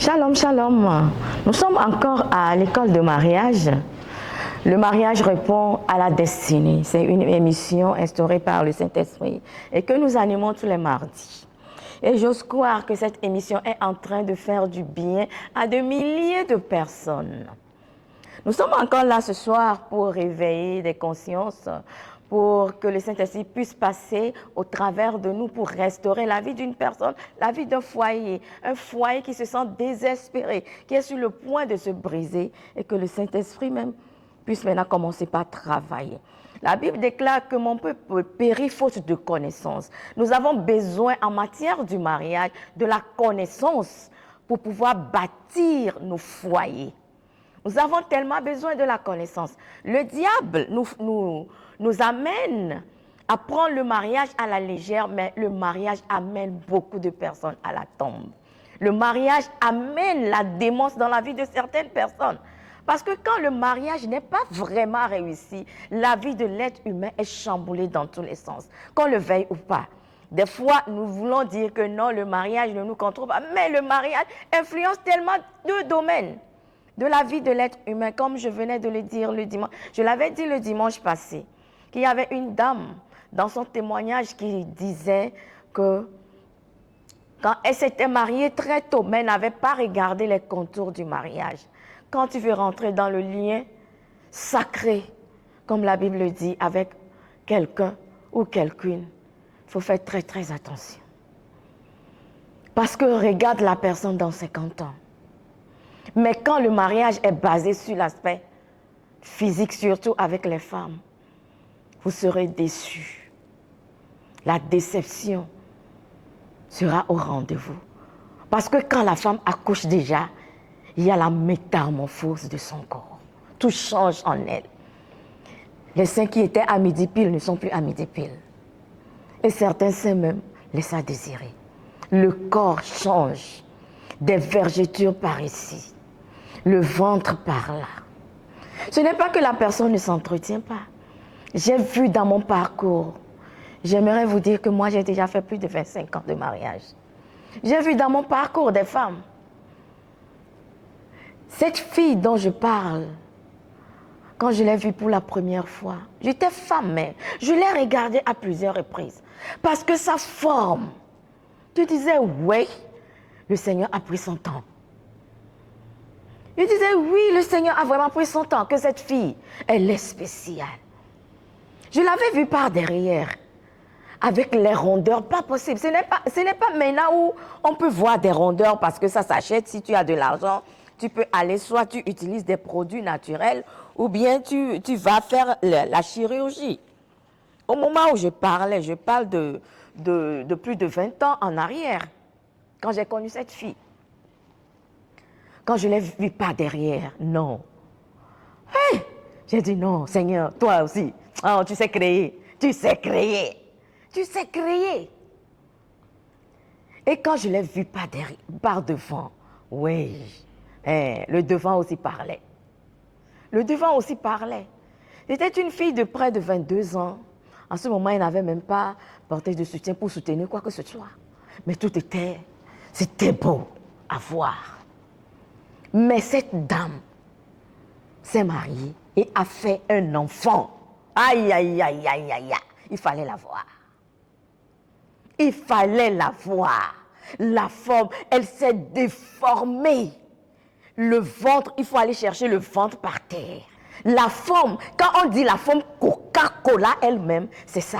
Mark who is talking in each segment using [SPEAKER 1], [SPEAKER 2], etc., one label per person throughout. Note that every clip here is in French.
[SPEAKER 1] Shalom, shalom. Nous sommes encore à l'école de mariage. Le mariage répond à la destinée. C'est une émission instaurée par le Saint-Esprit et que nous animons tous les mardis. Et j'ose croire que cette émission est en train de faire du bien à de milliers de personnes. Nous sommes encore là ce soir pour réveiller des consciences, pour que le Saint-Esprit puisse passer au travers de nous pour restaurer la vie d'une personne, la vie d'un foyer. Un foyer qui se sent désespéré, qui est sur le point de se briser et que le Saint-Esprit même puisse maintenant commencer par travailler. La Bible déclare que mon peuple périt faute de connaissance. Nous avons besoin en matière du mariage de la connaissance pour pouvoir bâtir nos foyers. Nous avons tellement besoin de la connaissance. Le diable nous amène à prendre le mariage à la légère, mais le mariage amène beaucoup de personnes à la tombe. Le mariage amène la démence dans la vie de certaines personnes. Parce que quand le mariage n'est pas vraiment réussi, la vie de l'être humain est chamboulée dans tous les sens, qu'on le veuille ou pas. Des fois, nous voulons dire que non, le mariage ne nous contrôle pas, mais le mariage influence tellement de domaines de la vie de l'être humain, comme je venais de le dire le dimanche. Je l'avais dit le dimanche passé, qu'il y avait une dame dans son témoignage qui disait que quand elle s'était mariée très tôt, mais n'avait pas regardé les contours du mariage. Quand tu veux rentrer dans le lien sacré, comme la Bible dit, avec quelqu'un ou quelqu'une, il faut faire très très attention. Parce que regarde la personne dans 50 ans. Mais quand le mariage est basé sur l'aspect physique, surtout avec les femmes, vous serez déçus. La déception sera au rendez-vous. Parce que quand la femme accouche déjà, il y a la métamorphose de son corps. Tout change en elle. Les seins qui étaient à midi pile ne sont plus à midi pile. Et certains seins même laissent à désirer. Le corps change. Des vergetures par ici. Le ventre par là. Ce n'est pas que la personne ne s'entretient pas. J'ai vu dans mon parcours, j'aimerais vous dire que moi j'ai déjà fait plus de 25 ans de mariage. J'ai vu dans mon parcours des femmes. Cette fille dont je parle, quand je l'ai vue pour la première fois, j'étais femme, mais je l'ai regardée à plusieurs reprises. Parce que sa forme, tu disais, oui, le Seigneur a pris son temps. Je disais, oui, le Seigneur a vraiment pris son temps, que cette fille, elle est spéciale. Je l'avais vue par derrière, avec les rondeurs, pas possible. Ce n'est pas maintenant où on peut voir des rondeurs parce que ça s'achète. Si tu as de l'argent, tu peux aller, soit tu utilises des produits naturels, ou bien tu vas faire la chirurgie. Au moment où je parle de plus de 20 ans en arrière, quand j'ai connu cette fille. Quand je ne l'ai vue pas derrière, non. Hey, j'ai dit non, Seigneur, toi aussi. Oh, tu sais créer, tu sais créer, tu sais créer. Et quand je ne l'ai vue pas derrière, par devant, oui, le devant aussi parlait. Le devant aussi parlait. C'était une fille de près de 22 ans. En ce moment, elle n'avait même pas porté de soutien pour soutenir quoi que ce soit. Mais c'était beau à voir. Mais cette dame s'est mariée et a fait un enfant. Aïe, aïe, aïe, aïe, aïe, aïe. Il fallait la voir. Il fallait la voir. La forme, elle s'est déformée. Le ventre, il faut aller chercher le ventre par terre. La forme, quand on dit la forme Coca-Cola elle-même, c'est ça.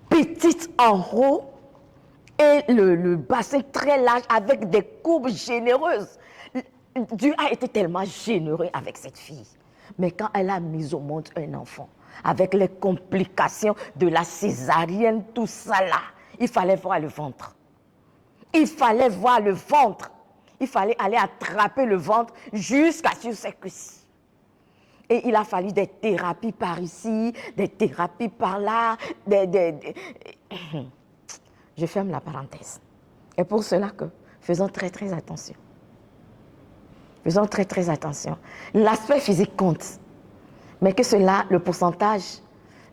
[SPEAKER 1] Petite en haut et le bassin très large avec des courbes généreuses. Dieu a été tellement généreux avec cette fille. Mais quand elle a mis au monde un enfant, avec les complications de la césarienne, tout ça là, il fallait voir le ventre. Il fallait voir le ventre. Il fallait aller attraper le ventre jusqu'à sur ses cuisses. Et il a fallu des thérapies par ici, des thérapies par là. Je ferme la parenthèse. Et pour cela que faisons très très attention. Faisons très très attention. L'aspect physique compte, mais que cela, le pourcentage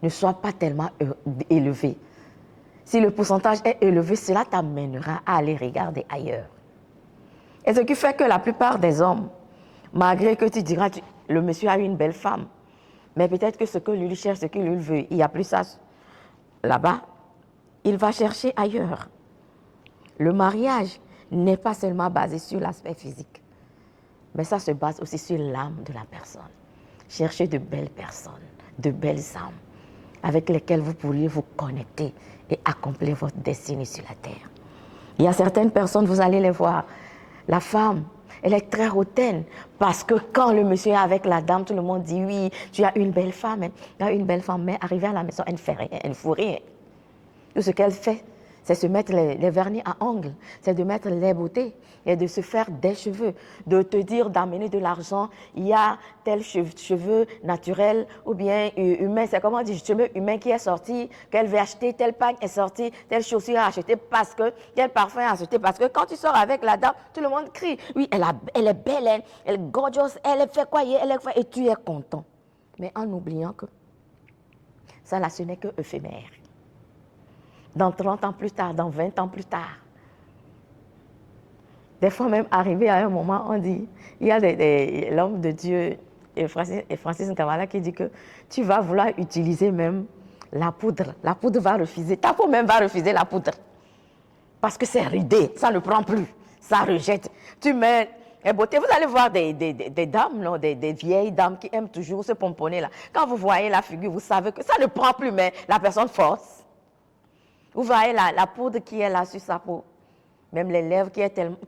[SPEAKER 1] ne soit pas tellement élevé. Si le pourcentage est élevé, cela t'amènera à aller regarder ailleurs. Et ce qui fait que la plupart des hommes, malgré que tu diras, le monsieur a une belle femme, mais peut-être que ce que lui cherche, ce qu'il lui veut, il n'y a plus ça là-bas, il va chercher ailleurs. Le mariage n'est pas seulement basé sur l'aspect physique, mais ça se base aussi sur l'âme de la personne. Cherchez de belles personnes, de belles âmes, avec lesquelles vous pourriez vous connecter et accomplir votre destinée sur la terre. Il y a certaines personnes, vous allez les voir, la femme, elle est très hautaine, parce que quand le monsieur est avec la dame, tout le monde dit oui, tu as une belle femme, tu as une belle femme, mais arrivée à la maison, elle ne fait rien, elle ne fout rien. Tout ce qu'elle fait, c'est se mettre les vernis à ongles, c'est de mettre les beautés et de se faire des cheveux, de te dire d'amener de l'argent, il y a tel cheveu naturel ou bien humain, c'est comment on dit, cheveu humain qui est sorti, qu'elle veut acheter, tel pack est sorti, telle chaussure à acheter parce que, tel parfum à acheter parce que quand tu sors avec la dame, tout le monde crie, oui, elle est belle, elle est gorgeous, elle fait quoi, et tu es content. Mais en oubliant que ça là, ce n'est que éphémère. Dans 30 ans plus tard, dans 20 ans plus tard. Des fois même arrivé à un moment, on dit, il y a l'homme de Dieu, Francis Nkamala, qui dit que tu vas vouloir utiliser même la poudre. La poudre va refuser, ta peau même va refuser la poudre. Parce que c'est ridé, ça ne prend plus, ça rejette. Tu mets et beauté, vous allez voir des dames, non, des vieilles dames qui aiment toujours se pomponner là. Quand vous voyez la figure, vous savez que ça ne prend plus, mais la personne force. Vous voyez la poudre qui est là sur sa peau, même les lèvres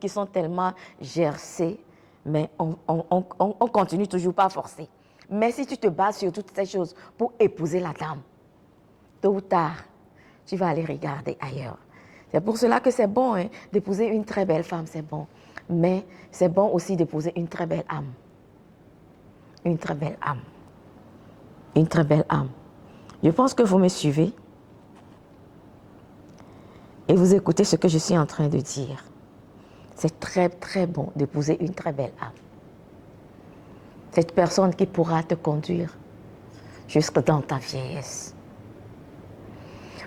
[SPEAKER 1] qui sont tellement gercées, mais on continue toujours pas à forcer. Mais si tu te bases sur toutes ces choses pour épouser la dame, tôt ou tard, tu vas aller regarder ailleurs. C'est pour cela que c'est bon hein, d'épouser une très belle femme, c'est bon. Mais c'est bon aussi d'épouser une très belle âme. Une très belle âme. Une très belle âme. Je pense que vous me suivez. Et vous écoutez ce que je suis en train de dire. C'est très, très bon d'épouser une très belle âme. Cette personne qui pourra te conduire jusque dans ta vieillesse.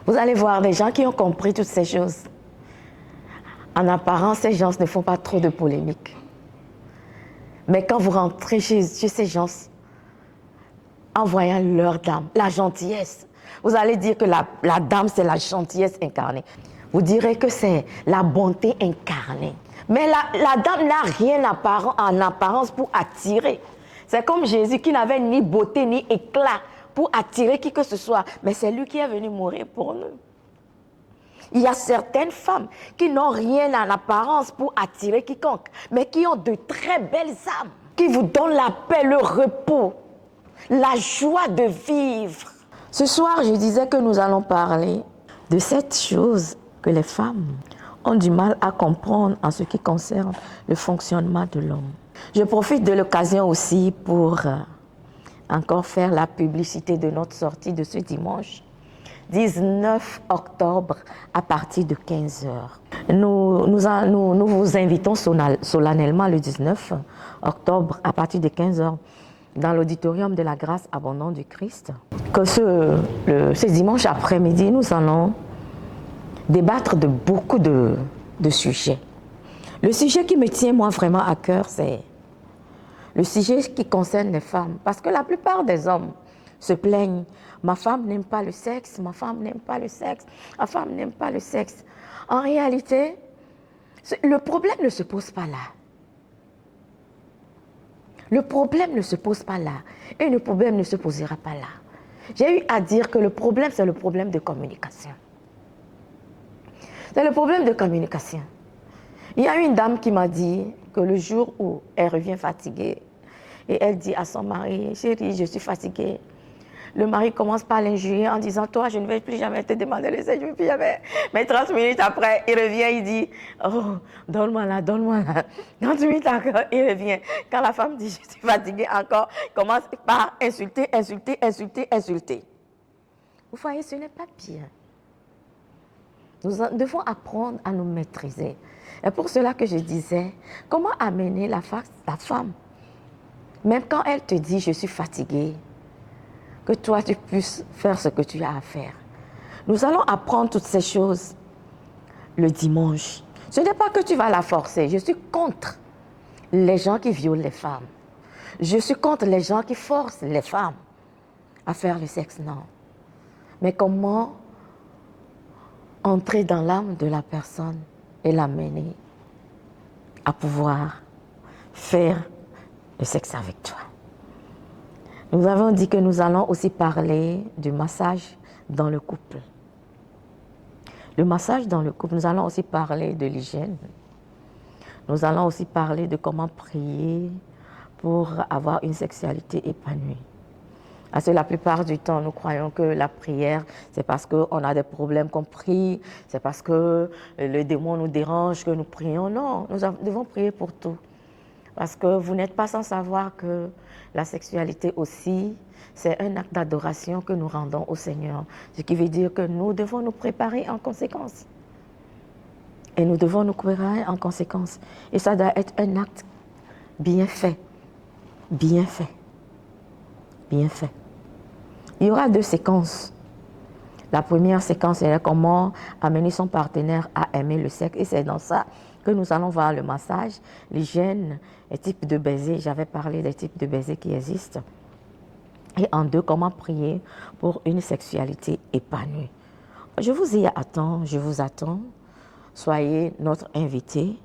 [SPEAKER 1] Vous allez voir des gens qui ont compris toutes ces choses. En apparence, ces gens ne font pas trop de polémiques. Mais quand vous rentrez chez ces gens, en voyant leur dame, la gentillesse, vous allez dire que la dame, c'est la gentillesse incarnée. Vous direz que c'est la bonté incarnée. Mais la dame n'a rien en apparence pour attirer. C'est comme Jésus qui n'avait ni beauté ni éclat pour attirer qui que ce soit. Mais c'est lui qui est venu mourir pour nous. Il y a certaines femmes qui n'ont rien en apparence pour attirer quiconque, mais qui ont de très belles âmes, qui vous donnent la paix, le repos, la joie de vivre. Ce soir, je disais que nous allons parler de cette chose que les femmes ont du mal à comprendre en ce qui concerne le fonctionnement de l'homme. Je profite de l'occasion aussi pour encore faire la publicité de notre sortie de ce dimanche, 19 octobre à partir de 15 h. Nous vous invitons solennellement le 19 octobre à partir de 15 h dans l'auditorium de la grâce abondante du Christ. Que ce dimanche après-midi, nous allons débattre de beaucoup de sujets. Le sujet qui me tient moi vraiment à cœur, c'est le sujet qui concerne les femmes. Parce que la plupart des hommes se plaignent. Ma femme n'aime pas le sexe, ma femme n'aime pas le sexe, ma femme n'aime pas le sexe. En réalité, le problème ne se pose pas là. Le problème ne se pose pas là. Et le problème ne se posera pas là. J'ai eu à dire que le problème, c'est le problème de communication. C'est le problème de communication. Il y a une dame qui m'a dit que le jour où elle revient fatiguée, et elle dit à son mari, chérie, je suis fatiguée. Le mari commence par l'injurier en disant, toi, je ne vais plus jamais te demander le sexe, je ne vais plus jamais. Mais 30 minutes après, il revient, il dit, oh, donne-moi là, donne-moi là. 30 minutes encore, il revient. Quand la femme dit, je suis fatiguée encore, il commence par insulter, insulter, insulter, insulter. Vous voyez, ce n'est pas bien. Nous devons apprendre à nous maîtriser. Et pour cela que je disais, comment amener la femme, même quand elle te dit, je suis fatiguée, que toi, tu puisses faire ce que tu as à faire. Nous allons apprendre toutes ces choses le dimanche. Ce n'est pas que tu vas la forcer. Je suis contre les gens qui violent les femmes. Je suis contre les gens qui forcent les femmes à faire le sexe. Non. Mais comment entrer dans l'âme de la personne et l'amener à pouvoir faire le sexe avec toi. Nous avons dit que nous allons aussi parler du massage dans le couple. Le massage dans le couple, nous allons aussi parler de l'hygiène. Nous allons aussi parler de comment prier pour avoir une sexualité épanouie. Parce que la plupart du temps, nous croyons que la prière, c'est parce qu'on a des problèmes qu'on prie, c'est parce que le démon nous dérange que nous prions. Non, nous devons prier pour tout. Parce que vous n'êtes pas sans savoir que la sexualité aussi, c'est un acte d'adoration que nous rendons au Seigneur. Ce qui veut dire que nous devons nous préparer en conséquence. Et nous devons nous préparer en conséquence. Et ça doit être un acte bien fait. Bien fait. Bien fait. Il y aura 2 séquences. La première séquence, c'est comment amener son partenaire à aimer le sexe. Et c'est dans ça que nous allons voir le massage, l'hygiène, les types de baisers. J'avais parlé des types de baisers qui existent. Et en 2, comment prier pour une sexualité épanouie. Je vous y attends, je vous attends. Soyez notre invité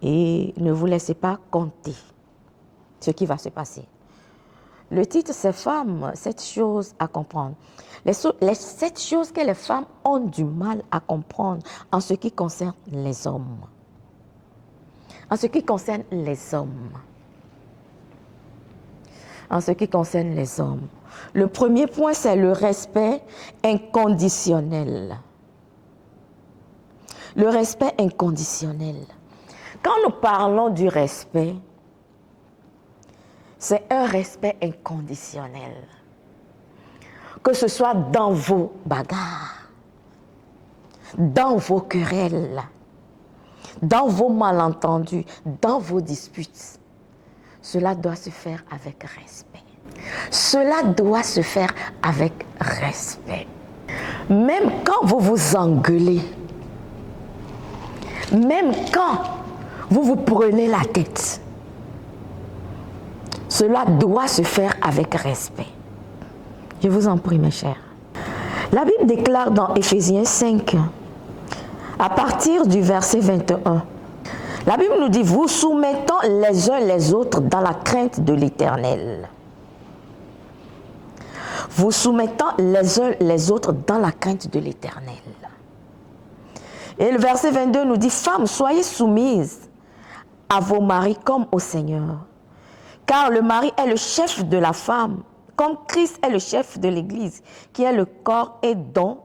[SPEAKER 1] et ne vous laissez pas compter ce qui va se passer. Le titre, c'est Femmes, 7 choses à comprendre. Les 7 choses que les femmes ont du mal à comprendre en ce qui concerne les hommes. En ce qui concerne les hommes. En ce qui concerne les hommes. Le premier point, c'est le respect inconditionnel. Le respect inconditionnel. Quand nous parlons du respect, c'est un respect inconditionnel. Que ce soit dans vos bagarres, dans vos querelles, dans vos malentendus, dans vos disputes. Cela doit se faire avec respect. Cela doit se faire avec respect. Même quand vous vous engueulez, même quand vous vous prenez la tête, cela doit se faire avec respect. Je vous en prie, mes chers. La Bible déclare dans Éphésiens 5, à partir du verset 21, la Bible nous dit, vous soumettant les uns les autres dans la crainte de l'Éternel. Vous soumettant les uns les autres dans la crainte de l'Éternel. Et le verset 22 nous dit, femmes, soyez soumises à vos maris comme au Seigneur. Car le mari est le chef de la femme, comme Christ est le chef de l'Église, qui est le corps et dont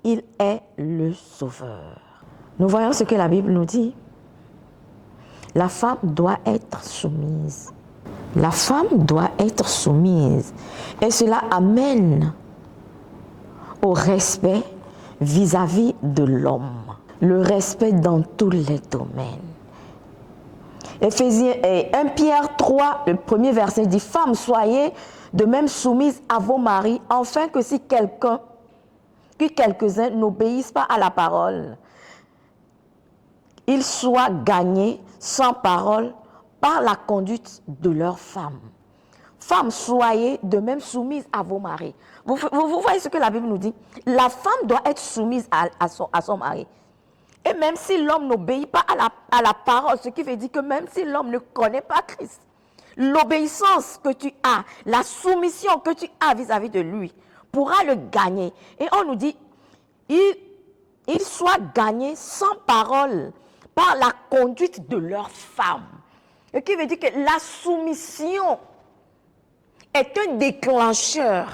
[SPEAKER 1] il est le sauveur. Nous voyons ce que la Bible nous dit. La femme doit être soumise. La femme doit être soumise. Et cela amène au respect vis-à-vis de l'homme. Le respect dans tous les domaines. Éphésiens 1 Pierre 3, le premier verset dit, femmes, soyez de même soumises à vos maris, afin que si quelques-uns n'obéissent pas à la parole, ils soient gagnés sans parole par la conduite de leurs femmes. Femmes, soyez de même soumises à vos maris. Vous voyez ce que la Bible nous dit? La femme doit être soumise à son mari. Et même si l'homme n'obéit pas à la parole, ce qui veut dire que même si l'homme ne connaît pas Christ, l'obéissance que tu as, la soumission que tu as vis-à-vis de lui, pourra le gagner. Et on nous dit, il soit gagné sans parole par la conduite de leur femme. Ce qui veut dire que la soumission est un déclencheur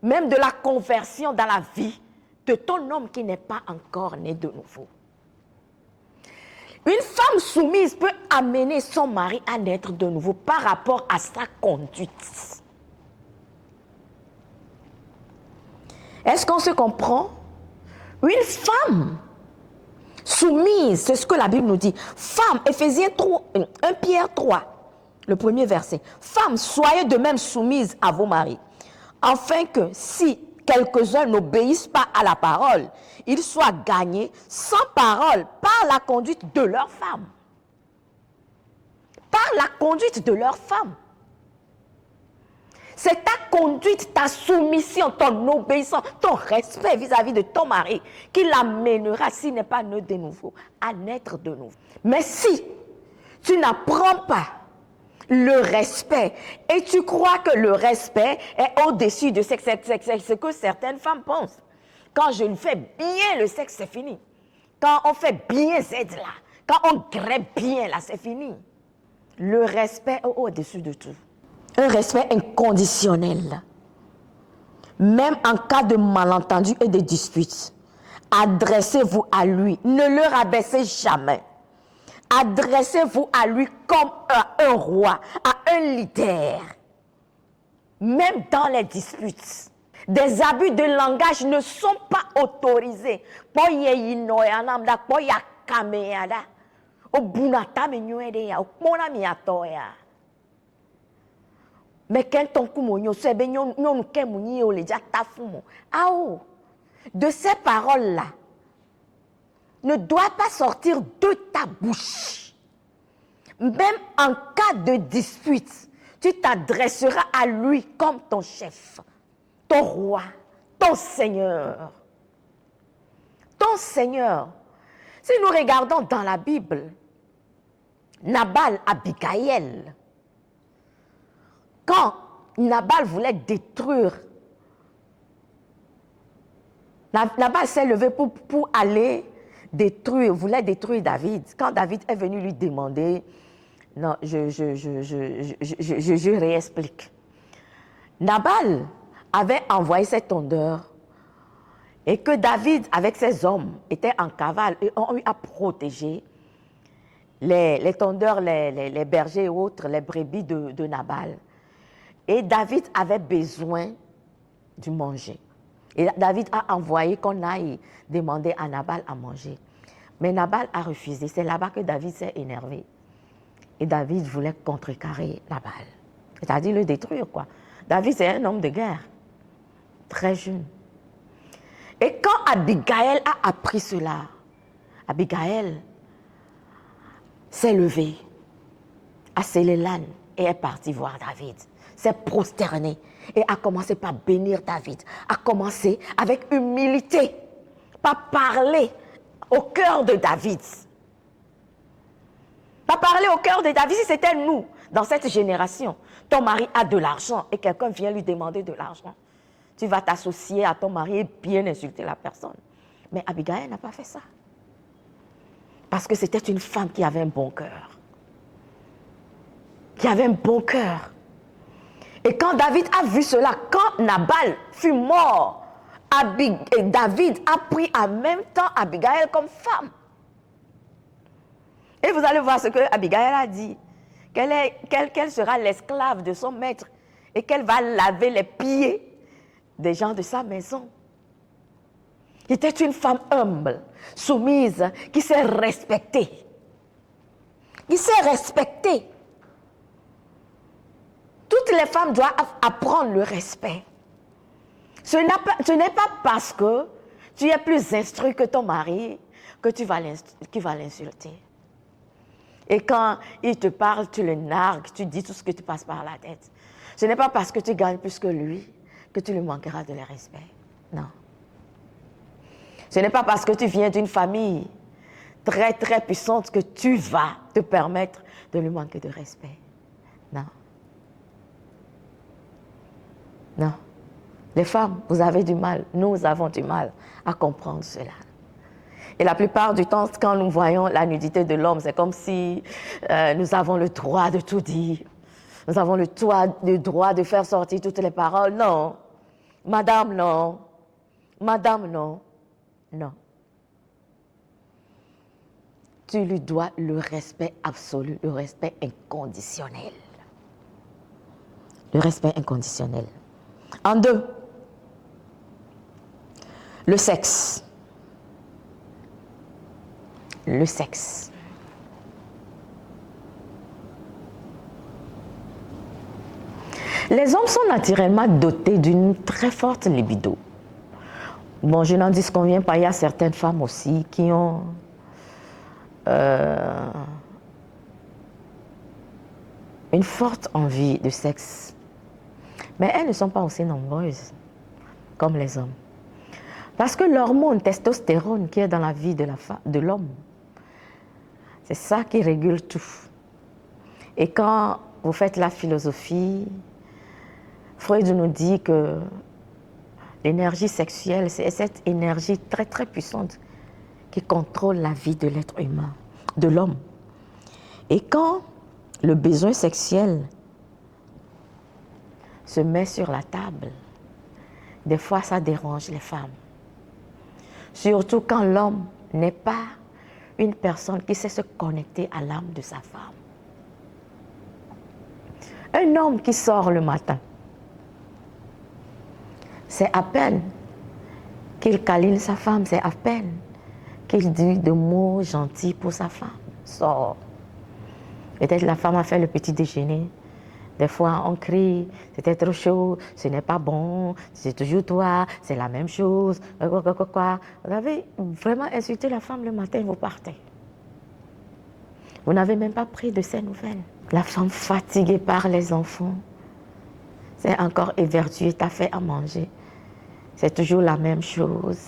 [SPEAKER 1] même de la conversion dans la vie de ton homme qui n'est pas encore né de nouveau. Une femme soumise peut amener son mari à naître de nouveau par rapport à sa conduite. Est-ce qu'on se comprend? Une femme soumise, c'est ce que la Bible nous dit. Femme, Éphésiens 3, 1 Pierre 3, le premier verset. Femmes, soyez de même soumises à vos maris, afin que si quelques-uns n'obéissent pas à la parole, ils soient gagnés sans parole par la conduite de leur femme. Par la conduite de leur femme. C'est ta conduite, ta soumission, ton obéissance, ton respect vis-à-vis de ton mari qui l'amènera, s'il n'est pas né de nouveau, à naître de nouveau. Mais si tu n'apprends pas le respect et tu crois que le respect est au-dessus de ce que certaines femmes pensent. Quand je fais bien le sexe, c'est fini. Quand on fait bien cette là, quand on grève bien là, c'est fini. Le respect est au-dessus de tout. Un respect inconditionnel. Même en cas de malentendu et de dispute, adressez-vous à lui. Ne le rabaissez jamais. Adressez-vous à lui comme à un roi, à un leader. Même dans les disputes. Des abus de langage ne sont pas autorisés. Mais de ces paroles-là ne doit pas sortir de ta bouche. Même en cas de dispute, tu t'adresseras à lui comme ton chef, ton roi, ton Seigneur. Ton Seigneur. Si nous regardons dans la Bible, Nabal, Abigail, quand Nabal voulait détruire, Nabal s'est levé pour aller détruire, voulait détruire David. Quand David est venu lui demander, non, je réexplique. Nabal avait envoyé ses tondeurs et que David, avec ses hommes, était en cavale et on lui a protégé les tondeurs, les bergers et autres, les brebis de Nabal. Et David avait besoin de manger. Et David a envoyé qu'on aille demander à Nabal à manger. Mais Nabal a refusé. C'est là-bas que David s'est énervé. Et David voulait contrecarrer Nabal. C'est-à-dire le détruire, quoi. David, c'est un homme de guerre. Très jeune. Et quand Abigail a appris cela, Abigail s'est levée, a scellé l'âne et est partie voir David. S'est prosternée et a commencé par bénir David. A commencé avec humilité, par parler au cœur de David. Pas parler au cœur de David, si c'était nous, dans cette génération. Ton mari a de l'argent et quelqu'un vient lui demander de l'argent. Tu vas t'associer à ton mari et bien insulter la personne. Mais Abigail n'a pas fait ça. Parce que c'était une femme qui avait un bon cœur. Qui avait un bon cœur. Et quand David a vu cela, quand Nabal fut mort, David a pris en même temps Abigail comme femme. Et vous allez voir ce que Abigail a dit. Qu'elle sera l'esclave de son maître et qu'elle va laver les pieds des gens de sa maison. C'était une femme humble, soumise, qui s'est respectée. Qui s'est respectée. Toutes les femmes doivent apprendre le respect. Ce n'est pas parce que tu es plus instruit que ton mari que tu vas l'insulter. Et quand il te parle, tu le nargues, tu dis tout ce que tu passes par la tête. Ce n'est pas parce que tu gagnes plus que lui que tu lui manqueras de respect. Non. Ce n'est pas parce que tu viens d'une famille très très puissante que tu vas te permettre de lui manquer de respect. Non. Non. Les femmes, vous avez du mal, nous avons du mal à comprendre cela. Et la plupart du temps, quand nous voyons la nudité de l'homme, c'est comme si nous avons le droit de tout dire. Nous avons le droit de faire sortir toutes les paroles. Non. Madame, non. Madame, non. Non. Tu lui dois le respect absolu, le respect inconditionnel. Le respect inconditionnel. En deux, le sexe. Le sexe. Les hommes sont naturellement dotés d'une très forte libido. Bon, je n'en disconviens pas, il y a certaines femmes aussi qui ont une forte envie de sexe. Mais elles ne sont pas aussi nombreuses comme les hommes. Parce que l'hormone testostérone qui est dans la vie de l'homme, c'est ça qui régule tout. Et quand vous faites la philosophie, Freud nous dit que l'énergie sexuelle, c'est cette énergie très très puissante qui contrôle la vie de l'être humain, de l'homme. Et quand le besoin sexuel se met sur la table, des fois ça dérange les femmes. Surtout quand l'homme n'est pas une personne qui sait se connecter à l'âme de sa femme. Un homme qui sort le matin, c'est à peine qu'il câline sa femme, c'est à peine qu'il dit de mots gentils pour sa femme. Sort. Peut-être la femme a fait le petit déjeuner. Des fois, on crie, c'était trop chaud, ce n'est pas bon, c'est toujours toi, c'est la même chose, quoi. Vous avez vraiment insulté la femme le matin, vous partez. Vous n'avez même pas pris de ses nouvelles. La femme fatiguée par les enfants, c'est encore évertué, t'as fait à manger. C'est toujours la même chose.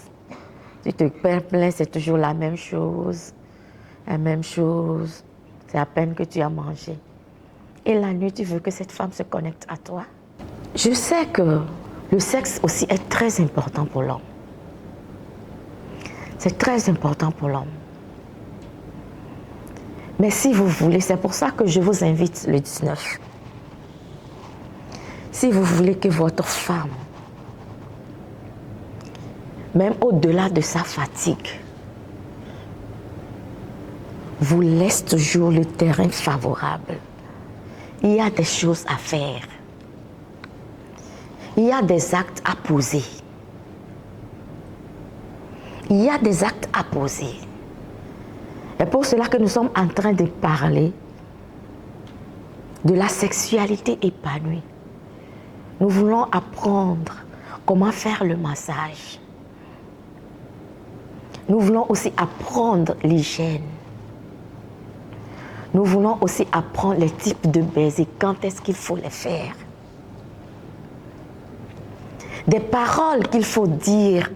[SPEAKER 1] Tu te plains, c'est toujours la même chose. La même chose. C'est à peine que tu as mangé. Et la nuit, tu veux que cette femme se connecte à toi. Je sais que le sexe aussi est très important pour l'homme. C'est très important pour l'homme. Mais si vous voulez, c'est pour ça que je vous invite le 19. Si vous voulez que votre femme, même au-delà de sa fatigue, vous laisse toujours le terrain favorable, il y a des choses à faire. Il y a des actes à poser. Il y a des actes à poser. C'est pour cela que nous sommes en train de parler de la sexualité épanouie. Nous voulons apprendre comment faire le massage. Nous voulons aussi apprendre l'hygiène. Nous voulons aussi apprendre les types de baisers, quand est-ce qu'il faut les faire. Des paroles qu'il faut dire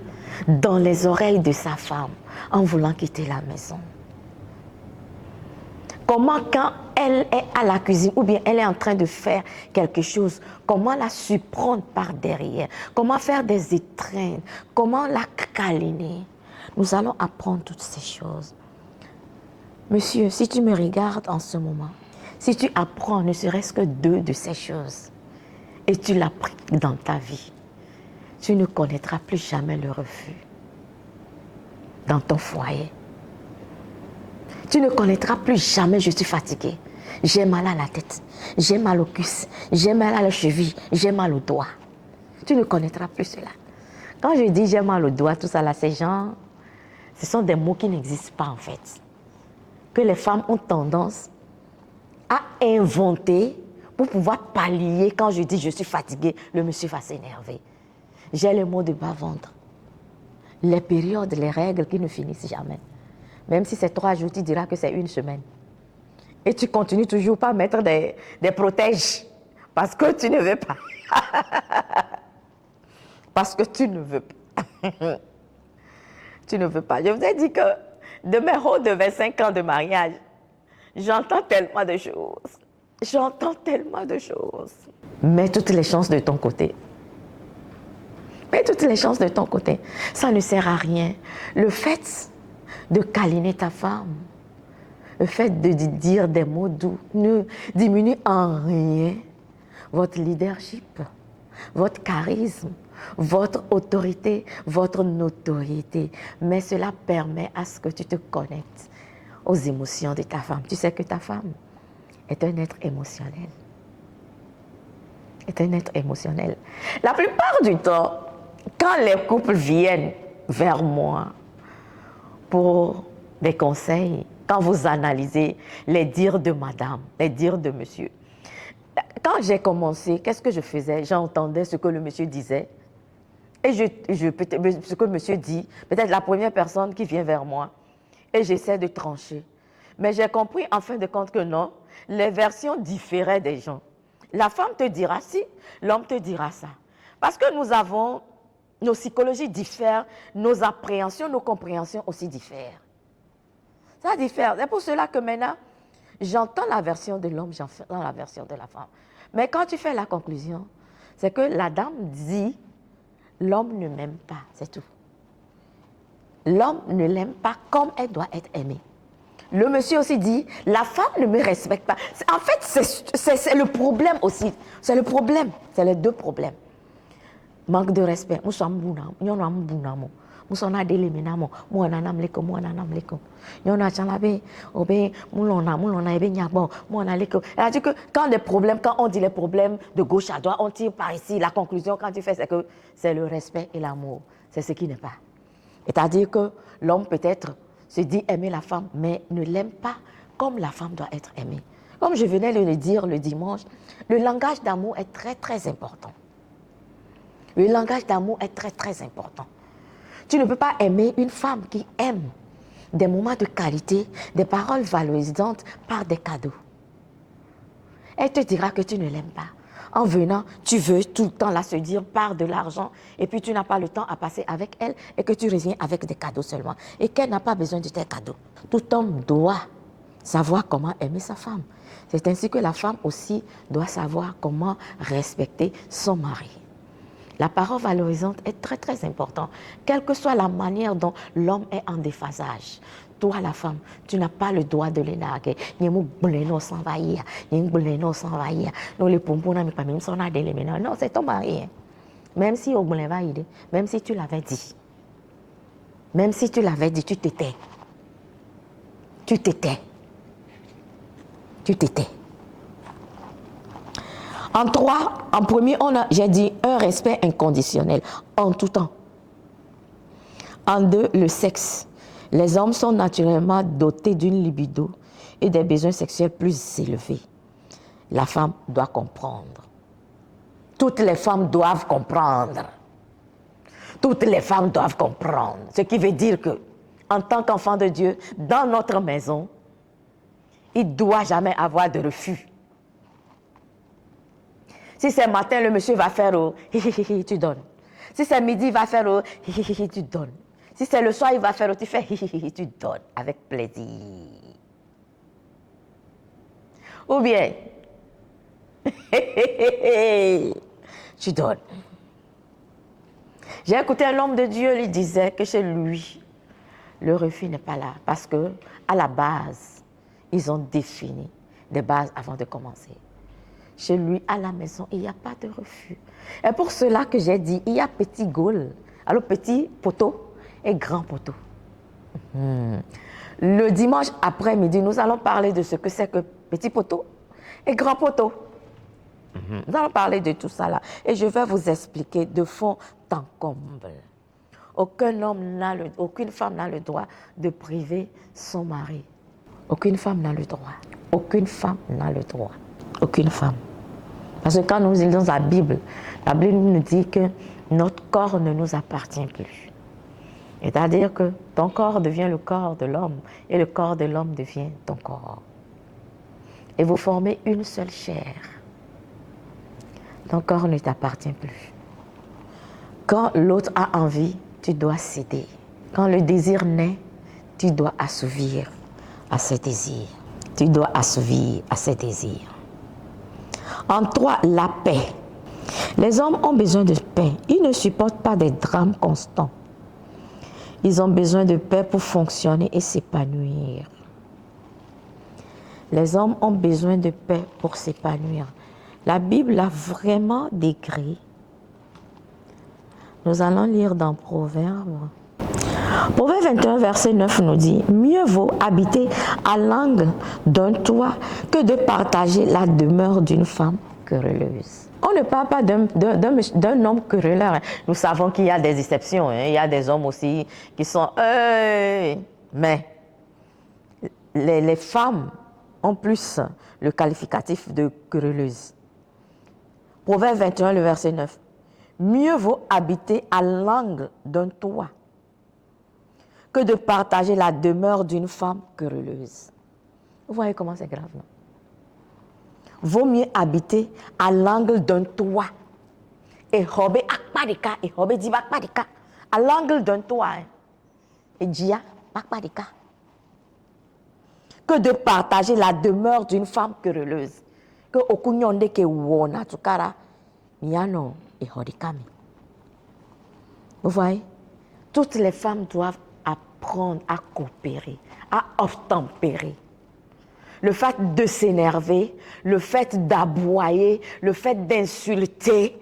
[SPEAKER 1] dans les oreilles de sa femme en voulant quitter la maison. Comment quand elle est à la cuisine ou bien elle est en train de faire quelque chose, comment la surprendre par derrière, comment faire des étreintes, comment la câliner. Nous allons apprendre toutes ces choses. Monsieur, si tu me regardes en ce moment, si tu apprends ne serait-ce que 2 de ces choses et tu l'appliques dans ta vie, tu ne connaîtras plus jamais le refus dans ton foyer. Tu ne connaîtras plus jamais je suis fatiguée, j'ai mal à la tête, j'ai mal aux cuisses, j'ai mal à la cheville, j'ai mal aux doigts. Tu ne connaîtras plus cela. Quand je dis j'ai mal aux doigts, tout ça là, ces gens, ce sont des mots qui n'existent pas en fait. Que les femmes ont tendance à inventer pour pouvoir pallier. Quand je dis je suis fatiguée, le monsieur va s'énerver. J'ai les mots de bas-ventre. Les périodes, les règles qui ne finissent jamais. Même si c'est 3 jours, tu diras que c'est 1 semaine. Et tu continues toujours pas à mettre des protèges. Parce que tu ne veux pas. Parce que tu ne veux pas. Tu ne veux pas. Je vous ai dit que de mes hauts de 25 ans de mariage, j'entends tellement de choses. J'entends tellement de choses. Mets toutes les chances de ton côté. Mets toutes les chances de ton côté. Ça ne sert à rien. Le fait de câliner ta femme, le fait de dire des mots doux ne diminue en rien votre leadership, votre charisme, votre autorité, votre notoriété. Mais cela permet à ce que tu te connectes aux émotions de ta femme. Tu sais que ta femme est un être émotionnel. Est un être émotionnel. La plupart du temps, quand les couples viennent vers moi pour des conseils, quand vous analysez les dires de madame, les dires de monsieur, quand j'ai commencé, qu'est-ce que je faisais? J'entendais ce que le monsieur disait Et ce que monsieur dit, peut-être la première personne qui vient vers moi, et j'essaie de trancher. Mais j'ai compris en fin de compte que non, les versions différaient des gens. La femme te dira ci, l'homme te dira ça. Parce que nous avons, nos psychologies diffèrent, nos appréhensions, nos compréhensions aussi diffèrent. Ça diffère. C'est pour cela que maintenant, j'entends la version de l'homme, j'entends la version de la femme. Mais quand tu fais la conclusion, c'est que la dame dit, l'homme ne m'aime pas, c'est tout. L'homme ne l'aime pas comme elle doit être aimée. Le monsieur aussi dit, la femme ne me respecte pas. En fait, c'est le problème aussi. C'est le problème. C'est les deux problèmes. Manque de respect. Nous sommes bounam. Nous sommes bounam. Nous sommes déléminam. Nous sommes leko. Nous sommes leko. Nous sommes chalabe. Obé. Nous sommes ebe nyabo. Nous sommes leko. C'est-à-dire que quand les problèmes, quand on dit les problèmes de gauche à droite, on tire par ici. La conclusion, quand tu fais, c'est que c'est le respect et l'amour. C'est ce qui n'est pas. C'est-à-dire que l'homme peut-être se dit aimer la femme, mais ne l'aime pas comme la femme doit être aimée. Comme je venais de le dire le dimanche, le langage d'amour est très très important. Le langage d'amour est très très important. Tu ne peux pas aimer une femme qui aime des moments de qualité, des paroles valorisantes par des cadeaux. Elle te dira que tu ne l'aimes pas. En venant, tu veux tout le temps la se dire par de l'argent et puis tu n'as pas le temps à passer avec elle et que tu reviens avec des cadeaux seulement et qu'elle n'a pas besoin de tes cadeaux. Tout homme doit savoir comment aimer sa femme. C'est ainsi que la femme aussi doit savoir comment respecter son mari. La parole valorisante est très très importante, quelle que soit la manière dont l'homme est en déphasage. Toi, la femme, tu n'as pas le droit de les narguer. Non, c'est ton mari. Même si même si tu l'avais dit. Même si tu l'avais dit, tu t'étais. Tu t'étais. Tu t'étais. En premier, j'ai dit un respect inconditionnel, en tout temps. En deux, le sexe. Les hommes sont naturellement dotés d'une libido et des besoins sexuels plus élevés. La femme doit comprendre. Toutes les femmes doivent comprendre. Toutes les femmes doivent comprendre. Ce qui veut dire que, en tant qu'enfant de Dieu, dans notre maison, il ne doit jamais avoir de refus. Si c'est matin, le monsieur va faire au tu donnes. Si c'est midi, il va faire au tu donnes. Si c'est le soir, il va faire au tu fais tu donnes avec plaisir. Ou bien, tu donnes. J'ai écouté un homme de Dieu, il disait que chez lui, le refus n'est pas là. Parce que à la base, ils ont défini des bases avant de commencer. Chez lui, à la maison, il n'y a pas de refus. Et pour cela que j'ai dit, il y a petit Gaulle, alors petit poteau et grand poteau. Le dimanche après-midi, nous allons parler de ce que c'est que petit poteau et grand poteau. Nous allons parler de tout ça là. Et je vais vous expliquer de fond en comble. Aucune femme n'a le droit de priver son mari. Aucune femme n'a le droit. Aucune femme n'a le droit. Aucune femme. Parce que quand nous lisons la Bible nous dit que notre corps ne nous appartient plus. C'est-à-dire que ton corps devient le corps de l'homme et le corps de l'homme devient ton corps. Et vous formez une seule chair. Ton corps ne t'appartient plus. Quand l'autre a envie, tu dois céder. Quand le désir naît, tu dois assouvir à ses désirs. Tu dois assouvir à ses désirs. En 3, la paix. Les hommes ont besoin de paix. Ils ne supportent pas des drames constants. Ils ont besoin de paix pour fonctionner et s'épanouir. Les hommes ont besoin de paix pour s'épanouir. La Bible l'a vraiment décrit. Nous allons lire dans Proverbes. Proverbe 21, verset 9 nous dit « Mieux vaut habiter à l'angle d'un toit que de partager la demeure d'une femme querelleuse. » On ne parle pas d'un homme querelleur. Nous savons qu'il y a des exceptions. Il y a des hommes aussi qui sont... mais les femmes ont plus le qualificatif de querelleuse. Proverbe 21, le verset 9. « Mieux vaut habiter à l'angle d'un toit que de partager la demeure d'une femme querelleuse. Vous voyez comment c'est grave, non? Vaut mieux habiter à l'angle d'un toit. Et robe akpadika, et robe diba akpadika. À l'angle d'un toit. Et dia akpadika. Que de partager la demeure d'une femme querelleuse. Que okunyonde ke wona tukara. Miano et hodikami. Vous voyez? Toutes les femmes doivent apprendre à coopérer, à obtempérer. Le fait de s'énerver, le fait d'aboyer, le fait d'insulter,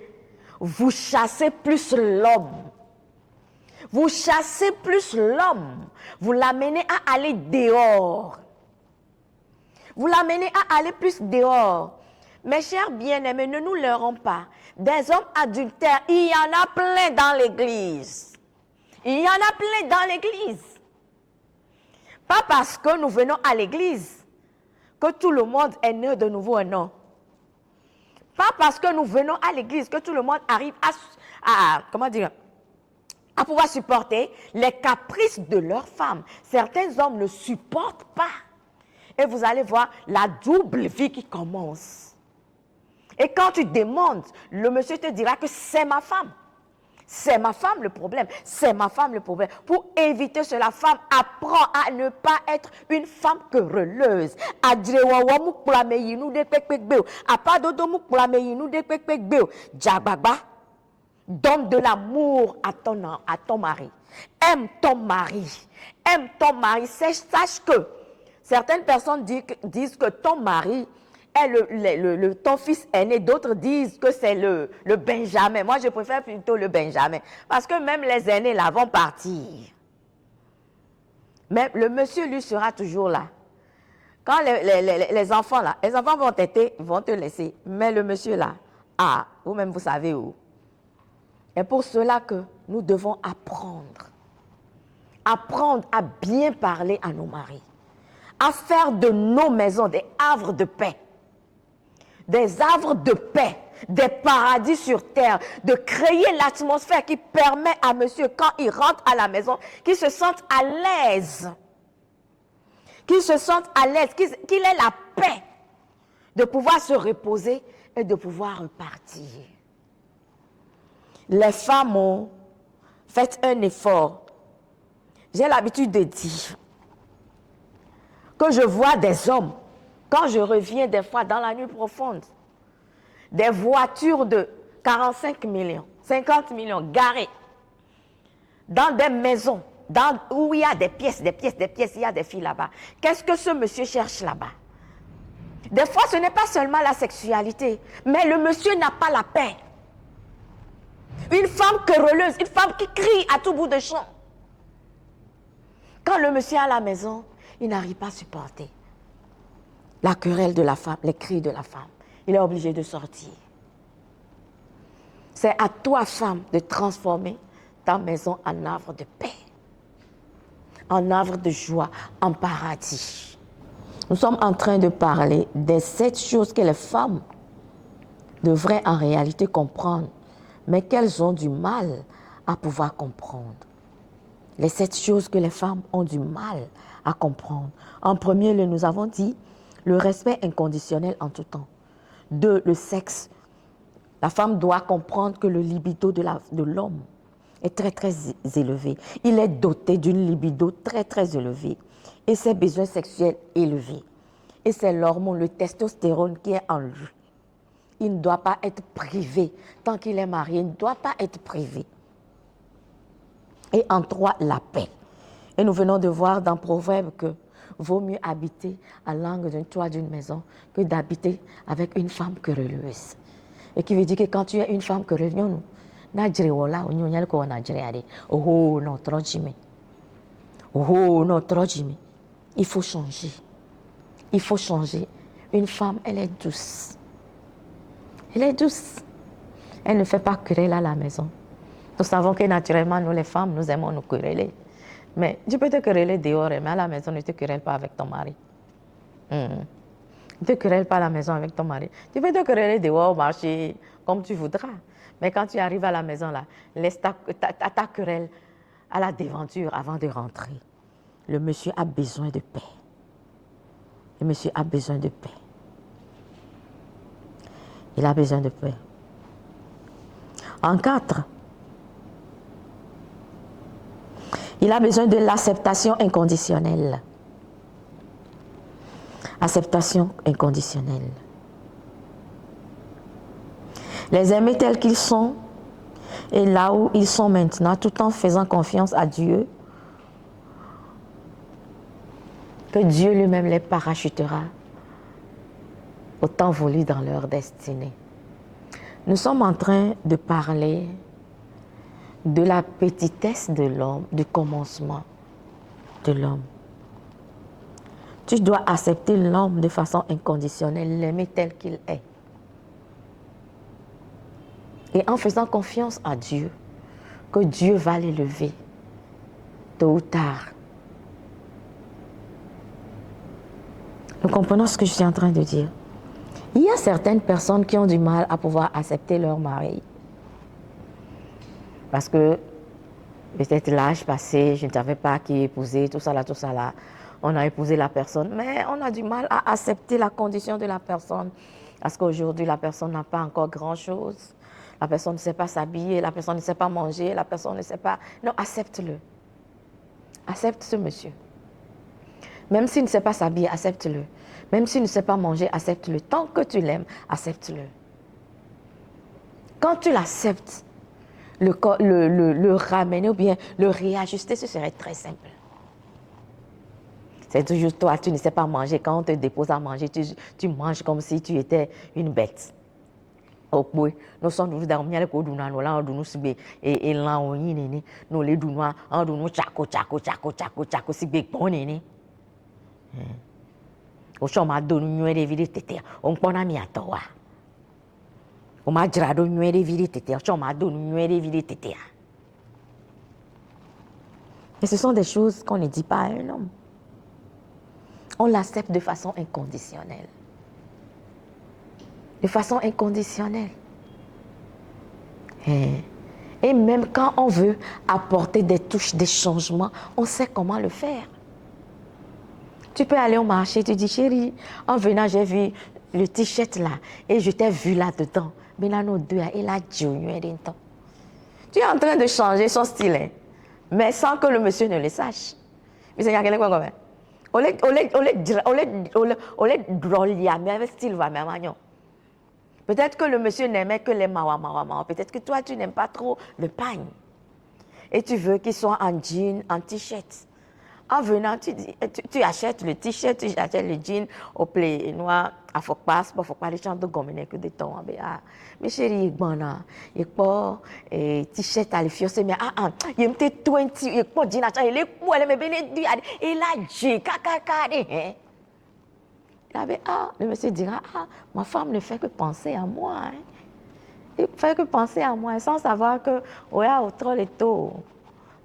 [SPEAKER 1] vous chassez plus l'homme. Vous chassez plus l'homme. Vous l'amenez à aller dehors. Vous l'amenez à aller plus dehors. Mes chers bien-aimés, ne nous leurrons pas. Des hommes adultères, il y en a plein dans l'église. Il y en a plein dans l'église. Pas parce que nous venons à l'église que tout le monde est né de nouveau, non. Pas parce que nous venons à l'église que tout le monde arrive à pouvoir supporter les caprices de leurs femmes. Certains hommes ne supportent pas. Et vous allez voir la double vie qui commence. Et quand tu demandes, le monsieur te dira que c'est ma femme. C'est ma femme le problème. C'est ma femme le problème. Pour éviter cela, femme apprend à ne pas être une femme querelleuse. Donne de l'amour à ton mari. Aime ton mari. Aime ton mari. Sache que certaines personnes disent que ton mari est ton fils aîné. D'autres disent que c'est le Benjamin. Moi, je préfère plutôt le Benjamin. Parce que même les aînés là vont partir. Mais le monsieur, lui, sera toujours là. Quand les enfants là, les enfants vont te laisser. Mais le monsieur là, vous-même, vous savez où. Et pour cela que nous devons apprendre. Apprendre à bien parler à nos maris. À faire de nos maisons des havres de paix. Des havres de paix, des paradis sur terre, de créer l'atmosphère qui permet à monsieur, quand il rentre à la maison, qu'il se sente à l'aise. Qu'il se sente à l'aise, qu'il ait la paix de pouvoir se reposer et de pouvoir repartir. Les femmes ont fait un effort. J'ai l'habitude de dire que je vois des hommes, quand je reviens des fois dans la nuit profonde, des voitures de 45 millions, 50 millions garées dans des maisons où il y a des pièces, il y a des filles là-bas. Qu'est-ce que ce monsieur cherche là-bas? Des fois, ce n'est pas seulement la sexualité, mais le monsieur n'a pas la paix. Une femme querelleuse, une femme qui crie à tout bout de champ. Quand le monsieur est à la maison, il n'arrive pas à supporter la querelle de la femme, les cris de la femme. Il est obligé de sortir. C'est à toi, femme, de transformer ta maison en havre de paix, en havre de joie, en paradis. Nous sommes en train de parler des 7 choses que les femmes devraient en réalité comprendre, mais qu'elles ont du mal à pouvoir comprendre. Les 7 choses que les femmes ont du mal à comprendre. En premier lieu, nous avons dit le respect inconditionnel en tout temps. 2, le sexe. La femme doit comprendre que le libido de l'homme est très très élevé. Il est doté d'une libido très très élevée et ses besoins sexuels élevés. Et c'est l'hormone, le testostérone qui est en lui. Il ne doit pas être privé. Tant qu'il est marié, il ne doit pas être privé. Et en 3, la paix. Et nous venons de voir dans Proverbe que vaut mieux habiter à l'angle d'un toit d'une maison que d'habiter avec une femme querelleuse. Et qui veut dire que quand tu es une femme querelleuse, il faut changer. Il faut changer. Une femme, elle est douce. Elle est douce. Elle ne fait pas querelle à la maison. Nous savons que naturellement, nous les femmes, nous aimons nous quereller. Mais tu peux te quereller dehors, mais à la maison, ne te querelle pas avec ton mari. Ne te querelle pas à la maison avec ton mari. Tu peux te quereller dehors, marcher comme tu voudras. Mais quand tu arrives à la maison, là, laisse ta querelle à la devanture avant de rentrer. Le monsieur a besoin de paix. Le monsieur a besoin de paix. Il a besoin de paix. En 4, il a besoin de l'acceptation inconditionnelle. Acceptation inconditionnelle. Les aimer tels qu'ils sont et là où ils sont maintenant, tout en faisant confiance à Dieu, que Dieu lui-même les parachutera au temps voulu dans leur destinée. Nous sommes en train de parler de la petitesse de l'homme, du commencement de l'homme. Tu dois accepter l'homme de façon inconditionnelle, l'aimer tel qu'il est. Et en faisant confiance à Dieu, que Dieu va l'élever tôt ou tard. Nous comprenons ce que je suis en train de dire. Il y a certaines personnes qui ont du mal à pouvoir accepter leur mari. Parce que peut-être l'âge passé, je ne savais pas qui épouser, tout ça là. On a épousé la personne, mais on a du mal à accepter la condition de la personne. Parce qu'aujourd'hui, la personne n'a pas encore grand-chose. La personne ne sait pas s'habiller, la personne ne sait pas manger, la personne ne sait pas... Non, accepte-le. Accepte ce monsieur. Même s'il ne sait pas s'habiller, accepte-le. Même s'il ne sait pas manger, accepte-le. Tant que tu l'aimes, accepte-le. Quand tu l'acceptes, le ramener ou bien le réajuster, ce serait très simple. C'est toujours toi, tu ne sais pas manger. Quand on te dépose à manger, tu manges comme si tu étais une bête. Nous sommes dans le coup de nous là, nous sommes et là on y est, nous les dounois, on nous chaco, si bien bon né. Au chômage de nous est vérité, on peut en y attendre. On m'a dit de nous est vérité, au chômage de nous est vérité. Et ce sont des choses qu'on ne dit pas à un homme. On l'accepte de façon inconditionnelle. De façon inconditionnelle. Et même quand on veut apporter des touches, des changements, on sait comment le faire. Tu peux aller au marché, tu dis, chérie, en venant, j'ai vu le t-shirt là, et je t'ai vu là-dedans. Mais là, nos deux, il a dit, tu es en train de changer son style, hein, mais sans que le monsieur ne le sache. Mais c'est quelqu'un comme ça. Peut-être que le monsieur n'aimait que les mawa. Peut-être que toi, tu n'aimes pas trop le pagne. Et tu veux qu'il soit en jean, en t-shirt. En venant, tu achètes le t-shirt, tu achètes le jean au play noir, à faut pas les gens de gommer que de ton. Mais chérie, il pas t-shirt à l'effet, mais il me fait 20, il pas jean à il est pour elle me bénédict, il a dit caca. Le monsieur dira, ma femme ne fait que penser à moi. Hein. Il fait que penser à moi, sans savoir que, autre les taux.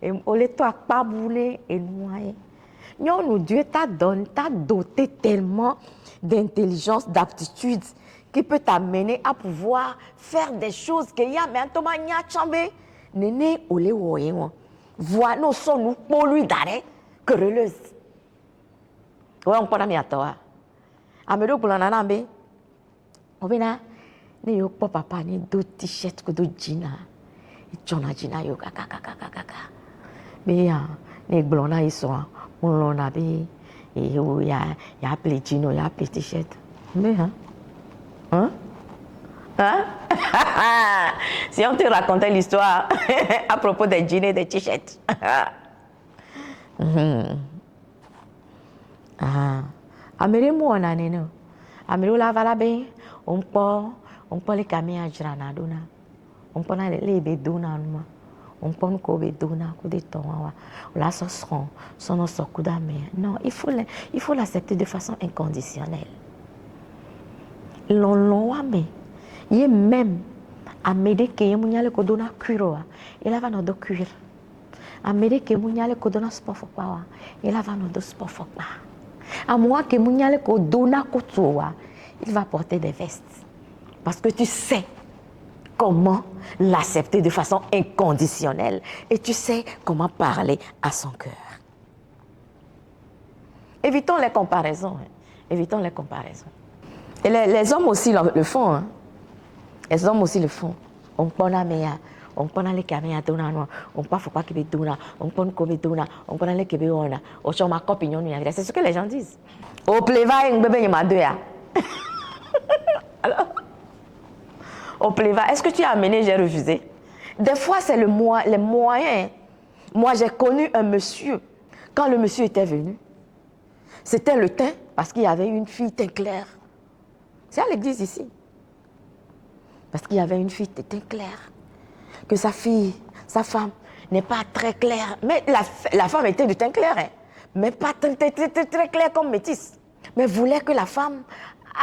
[SPEAKER 1] Et les taux pas boulé et noyé. Non, Dieu t'a doté tellement d'intelligence, d'aptitude, qui peut t'amener à pouvoir faire des choses que y a, mais en n'y a chambé. Néné, olé, voilà, nous sommes pour lui d'arrêt, querelleuse. Ouais, on peut la mettre à toi. Amédo pour l'anambe. On vient ne yo papa ni do t-shirt ko do jeans. Et John Jina yo kaka. Mais ne blona iso, mon lona be et yo ya appelé jeans, ya appelé t-shirt. Mais hein? Si on te racontait l'histoire à propos des jeans et des t-shirts. Américain on a né. Américain la va la bien. On peut les caméras à Granadona. On peut les bédona. On peut nous couper bédona, couper ton. Là, ce seront son coup d'amé. Non, il faut l'accepter de façon inconditionnelle. L'on mais il est même à m'aider que il y a le codona cuire. Il va nous do cuire. À m'aider que il y a le codona sport faut pas. Il va nous do sport faut pas.
[SPEAKER 2] À moi que Mounyale ko dona kotoa, il va porter des vestes. Parce que tu sais comment l'accepter de façon inconditionnelle et tu sais comment parler à son cœur. Évitons les comparaisons. Évitons les comparaisons. Et les hommes aussi le font. Hein. Les hommes aussi le font. On prend mea, on prend les caméras dona no, on prend faut pas que dona, on prend comme dona, on prend les kebe ona, on chante ma copine on c'est ce que les gens disent. Au pleva un bébé ma deux ya. Alors au pleva, est-ce que tu as amené, j'ai refusé. Des fois c'est les moyens. Moi j'ai connu un monsieur, quand le monsieur était venu, c'était le teint, parce qu'il y avait une fille teint clair. C'est à l'église ici. Parce qu'il y avait une fille teint clair. Que sa femme n'est pas très claire. Mais la femme était de teint clair, hein, mais pas très claire comme métisse. Mais voulait que la femme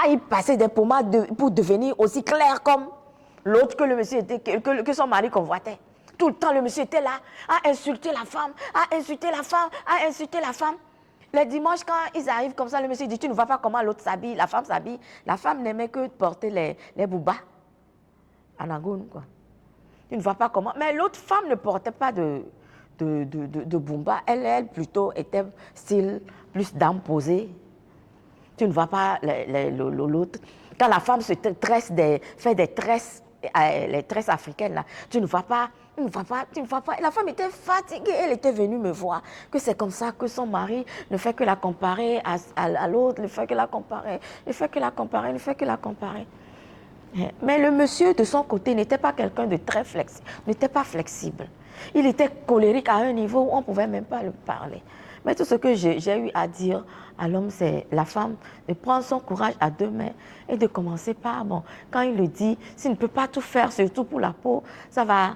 [SPEAKER 2] aille passer des pommades pour devenir aussi claire comme l'autre que le monsieur était, que son mari convoitait. Tout le temps, le monsieur était là, à insulter la femme, à insulter la femme, à insulter la femme. Les dimanches, quand ils arrivent comme ça, le monsieur dit, tu ne vois pas comment l'autre s'habille, la femme s'habille. La femme n'aimait que porter les boubas. En Angoune, quoi. Tu ne vois pas comment. Mais l'autre femme ne portait pas de boumba. Elle plutôt était style plus dame posée. Tu ne vois pas l'autre. Quand la femme se tresse fait des tresses, les tresses africaines, là, tu ne vois pas. La femme était fatiguée, elle était venue me voir. Que c'est comme ça que son mari ne fait que la comparer à l'autre, ne fait que la comparer, ne fait que la comparer, ne fait que la comparer. Mais le monsieur, de son côté, n'était pas quelqu'un de très flexible, n'était pas flexible. Il était colérique à un niveau où on ne pouvait même pas le parler. Mais tout ce que j'ai eu à dire à l'homme, c'est la femme de prendre son courage à deux mains et de commencer par, bon, quand il le dit, s'il ne peut pas tout faire, surtout pour la peau, ça va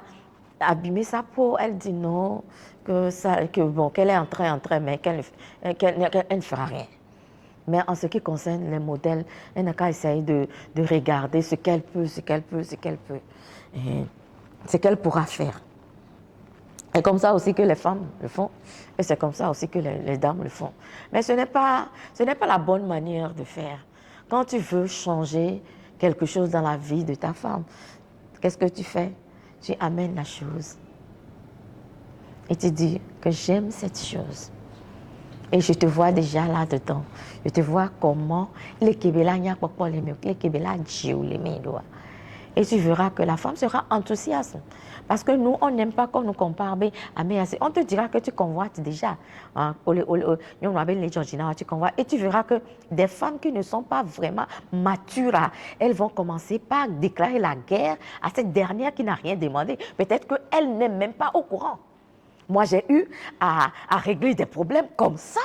[SPEAKER 2] abîmer sa peau. Elle dit non, qu'elle est en train, mais qu'elle ne fera rien. Mais en ce qui concerne les modèles, elle n'a qu'à essayer de regarder ce qu'elle peut, ce qu'elle pourra faire. Et comme ça aussi que les femmes le font, et c'est comme ça aussi que les dames le font. Mais ce n'est pas la bonne manière de faire. Quand tu veux changer quelque chose dans la vie de ta femme, qu'est-ce que tu fais? Tu amènes la chose. Et tu dis que j'aime cette chose. Et je te vois déjà là-dedans. Je te vois comment les Kébéla n'y a pas les Kébéla les médois. Et tu verras que la femme sera enthousiaste. Parce que nous, on n'aime pas qu'on nous compare. On te dira que tu convoites déjà. Tu convoites. Et tu verras que des femmes qui ne sont pas vraiment matures, elles vont commencer par déclarer la guerre à cette dernière qui n'a rien demandé. Peut-être qu'elle n'est même pas au courant. Moi, j'ai eu à régler des problèmes comme ça.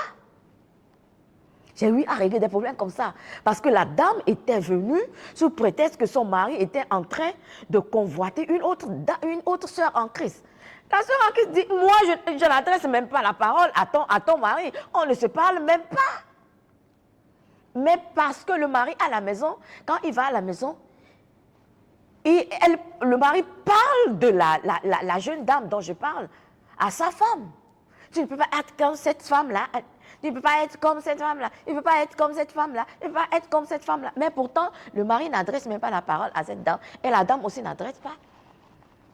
[SPEAKER 2] J'ai eu à régler des problèmes comme ça. Parce que la dame était venue sous prétexte que son mari était en train de convoiter une autre sœur en Christ. La sœur en Christ dit, moi, je n'adresse même pas la parole à ton mari. On ne se parle même pas. Mais parce que le mari à la maison, quand il va à la maison, le mari parle de la jeune dame dont je parle à sa femme. Tu ne peux pas être comme cette femme-là. Tu ne peux pas être comme cette femme-là. Il ne peut pas être comme cette femme-là. Il ne peut pas être comme cette femme-là. Mais pourtant, le mari n'adresse même pas la parole à cette dame. Et la dame aussi n'adresse pas.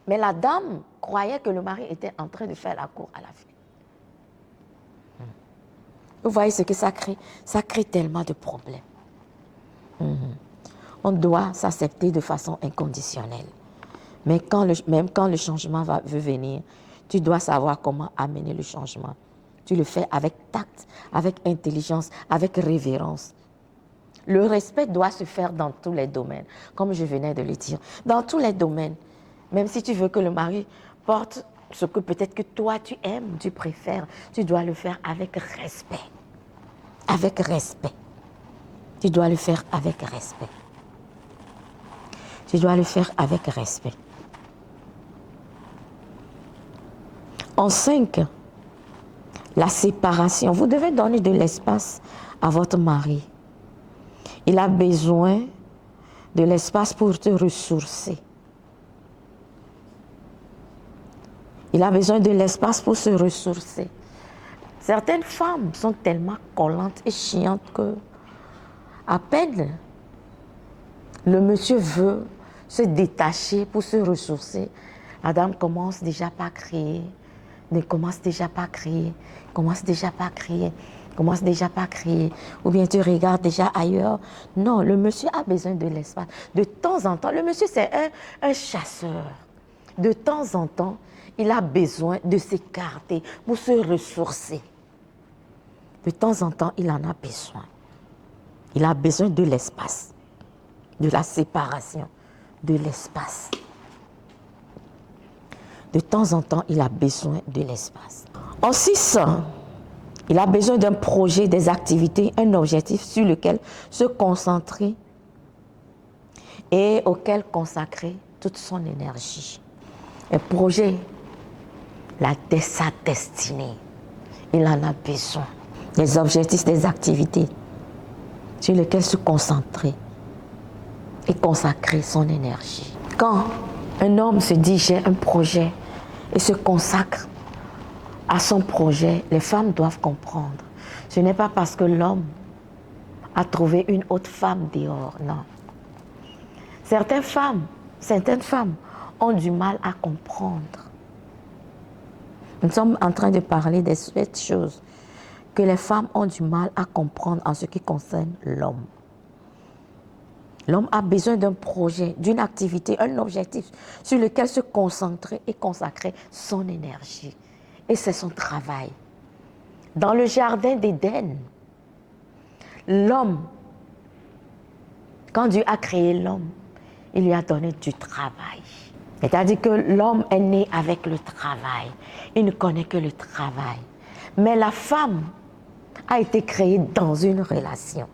[SPEAKER 2] Mais la dame croyait que le mari était en train de faire la cour à la fille. Vous voyez ce que ça crée? Ça crée tellement de problèmes. On doit s'accepter de façon inconditionnelle. Mais même quand le changement veut venir, tu dois savoir comment amener le changement. Tu le fais avec tact, avec intelligence, avec révérence. Le respect doit se faire dans tous les domaines, comme je venais de le dire. Dans tous les domaines. Même si tu veux que le mari porte ce que peut-être que toi tu aimes, tu préfères, tu dois le faire avec respect. Avec respect. Tu dois le faire avec respect. Tu dois le faire avec respect. En 5, la séparation. Vous devez donner de l'espace à votre mari. Il a besoin de l'espace pour te ressourcer. Il a besoin de l'espace pour se ressourcer. Certaines femmes sont tellement collantes et chiantes que, à peine le monsieur veut se détacher pour se ressourcer, la dame commence déjà par crier, commence déjà par crier, commence déjà par crier, commence déjà par crier, ou bien tu regardes déjà ailleurs. Non, le monsieur a besoin de l'espace. De temps en temps, le monsieur c'est un chasseur. De temps en temps, il a besoin de s'écarter pour se ressourcer. De temps en temps, il en a besoin. Il a besoin de l'espace, de la séparation, de l'espace. De temps en temps, il a besoin de l'espace. En 6, il a besoin d'un projet, des activités, un objectif sur lequel se concentrer et auquel consacrer toute son énergie. Un projet, sa destinée, il en a besoin. Des objectifs, des activités sur lesquelles se concentrer et consacrer son énergie. Quand un homme se dit j'ai un projet et se consacre à son projet, les femmes doivent comprendre. Ce n'est pas parce que l'homme a trouvé une autre femme dehors, non. Certaines femmes ont du mal à comprendre. Nous sommes en train de parler des choses que les femmes ont du mal à comprendre en ce qui concerne l'homme. L'homme a besoin d'un projet, d'une activité, un objectif sur lequel se concentrer et consacrer son énergie. Et c'est son travail. Dans le jardin d'Éden, l'homme, quand Dieu a créé l'homme, il lui a donné du travail. C'est-à-dire que l'homme est né avec le travail. Il ne connaît que le travail. Mais la femme a été créée dans une relation.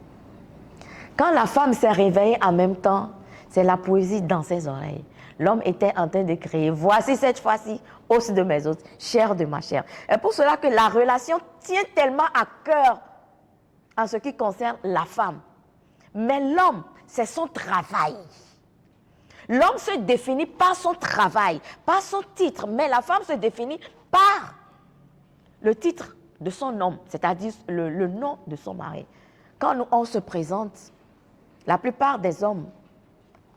[SPEAKER 2] Quand la femme s'est réveillée en même temps, c'est la poésie dans ses oreilles. L'homme était en train de créer. Voici cette fois-ci, os de mes os, chair de ma chair. Et pour cela que la relation tient tellement à cœur en ce qui concerne la femme. Mais l'homme, c'est son travail. L'homme se définit par son travail, par son titre, mais la femme se définit par le titre de son homme, c'est-à-dire le nom de son mari. Quand on se présente, la plupart des hommes,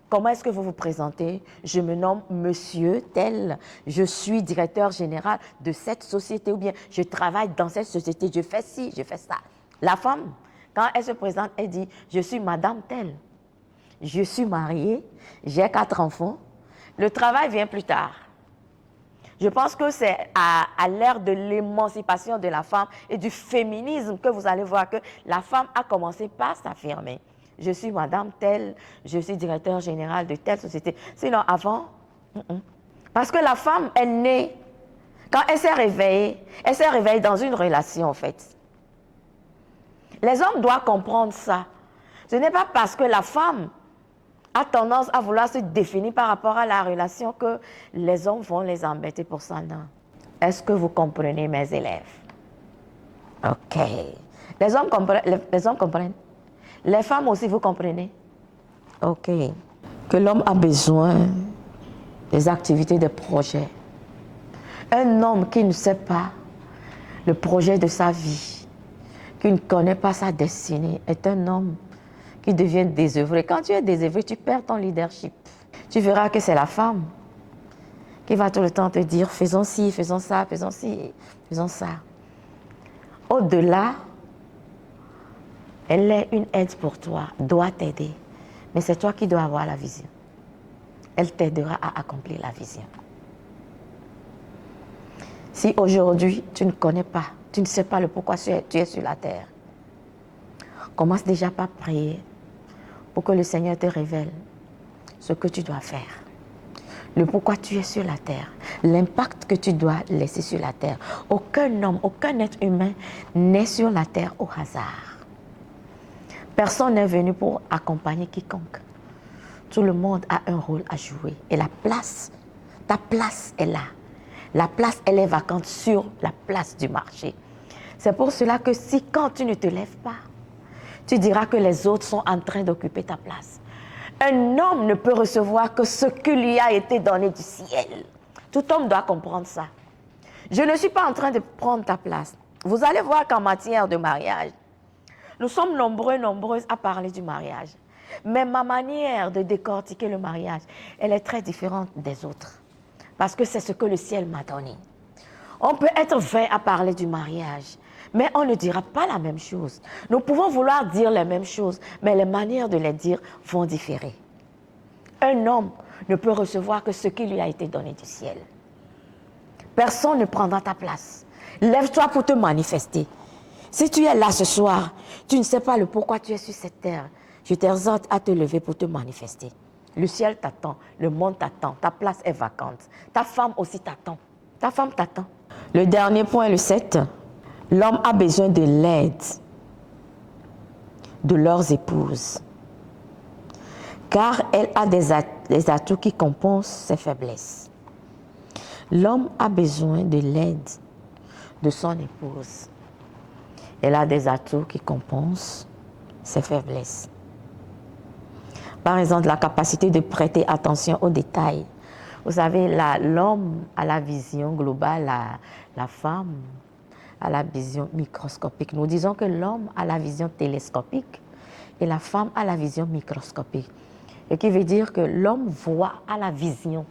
[SPEAKER 2] comment est-ce que vous vous présentez? Je me nomme monsieur tel, je suis directeur général de cette société, ou bien je travaille dans cette société, je fais ci, je fais ça. La femme, quand elle se présente, elle dit, je suis madame telle, je suis mariée, j'ai 4 enfants, le travail vient plus tard. Je pense que c'est à l'ère de l'émancipation de la femme et du féminisme que vous allez voir que la femme a commencé par s'affirmer. Je suis madame telle, je suis directeur général de telle société. Sinon, avant, Parce que la femme est née, quand elle s'est réveillée dans une relation en fait. Les hommes doivent comprendre ça. Ce n'est pas parce que la femme a tendance à vouloir se définir par rapport à la relation que les hommes vont les embêter pour ça, non. Est-ce que vous comprenez mes élèves? Ok. Les hommes comprennent. Les femmes aussi, vous comprenez? Ok. Que l'homme a besoin des activités, des projets. Un homme qui ne sait pas le projet de sa vie, qui ne connaît pas sa destinée, est un homme qui devient désœuvré. Quand tu es désœuvré, tu perds ton leadership. Tu verras que c'est la femme qui va tout le temps te dire faisons ci, faisons ça, faisons ci, faisons ça. Au-delà, elle est une aide pour toi, doit t'aider. Mais c'est toi qui dois avoir la vision. Elle t'aidera à accomplir la vision. Si aujourd'hui, tu ne connais pas, tu ne sais pas le pourquoi tu es sur la terre, commence déjà par prier pour que le Seigneur te révèle ce que tu dois faire. Le pourquoi tu es sur la terre, l'impact que tu dois laisser sur la terre. Aucun homme, aucun être humain n'est sur la terre au hasard. Personne n'est venu pour accompagner quiconque. Tout le monde a un rôle à jouer. Et la place, ta place est là. La place, elle est vacante sur la place du marché. C'est pour cela que si quand tu ne te lèves pas, tu diras que les autres sont en train d'occuper ta place. Un homme ne peut recevoir que ce qui lui a été donné du ciel. Tout homme doit comprendre ça. Je ne suis pas en train de prendre ta place. Vous allez voir qu'en matière de mariage, nous sommes nombreuses à parler du mariage. Mais ma manière de décortiquer le mariage, elle est très différente des autres. Parce que c'est ce que le ciel m'a donné. On peut être 20 à parler du mariage, mais on ne dira pas la même chose. Nous pouvons vouloir dire les mêmes choses, mais les manières de les dire vont différer. Un homme ne peut recevoir que ce qui lui a été donné du ciel. Personne ne prendra ta place. Lève-toi pour te manifester. Si tu es là ce soir, tu ne sais pas le pourquoi tu es sur cette terre. Je t'exhorte à te lever pour te manifester. Le ciel t'attend, le monde t'attend, ta place est vacante. Ta femme aussi t'attend. Ta femme t'attend. Le dernier point, le 7. L'homme a besoin de l'aide de leurs épouses, car elle a des atouts qui compensent ses faiblesses. L'homme a besoin de l'aide de son épouse. Elle a des atouts qui compensent ses faiblesses. Par exemple, la capacité de prêter attention aux détails. Vous savez, l'homme a la vision globale, la femme a la vision microscopique. Nous disons que l'homme a la vision télescopique et la femme a la vision microscopique. Ce qui veut dire que l'homme voit à la vision,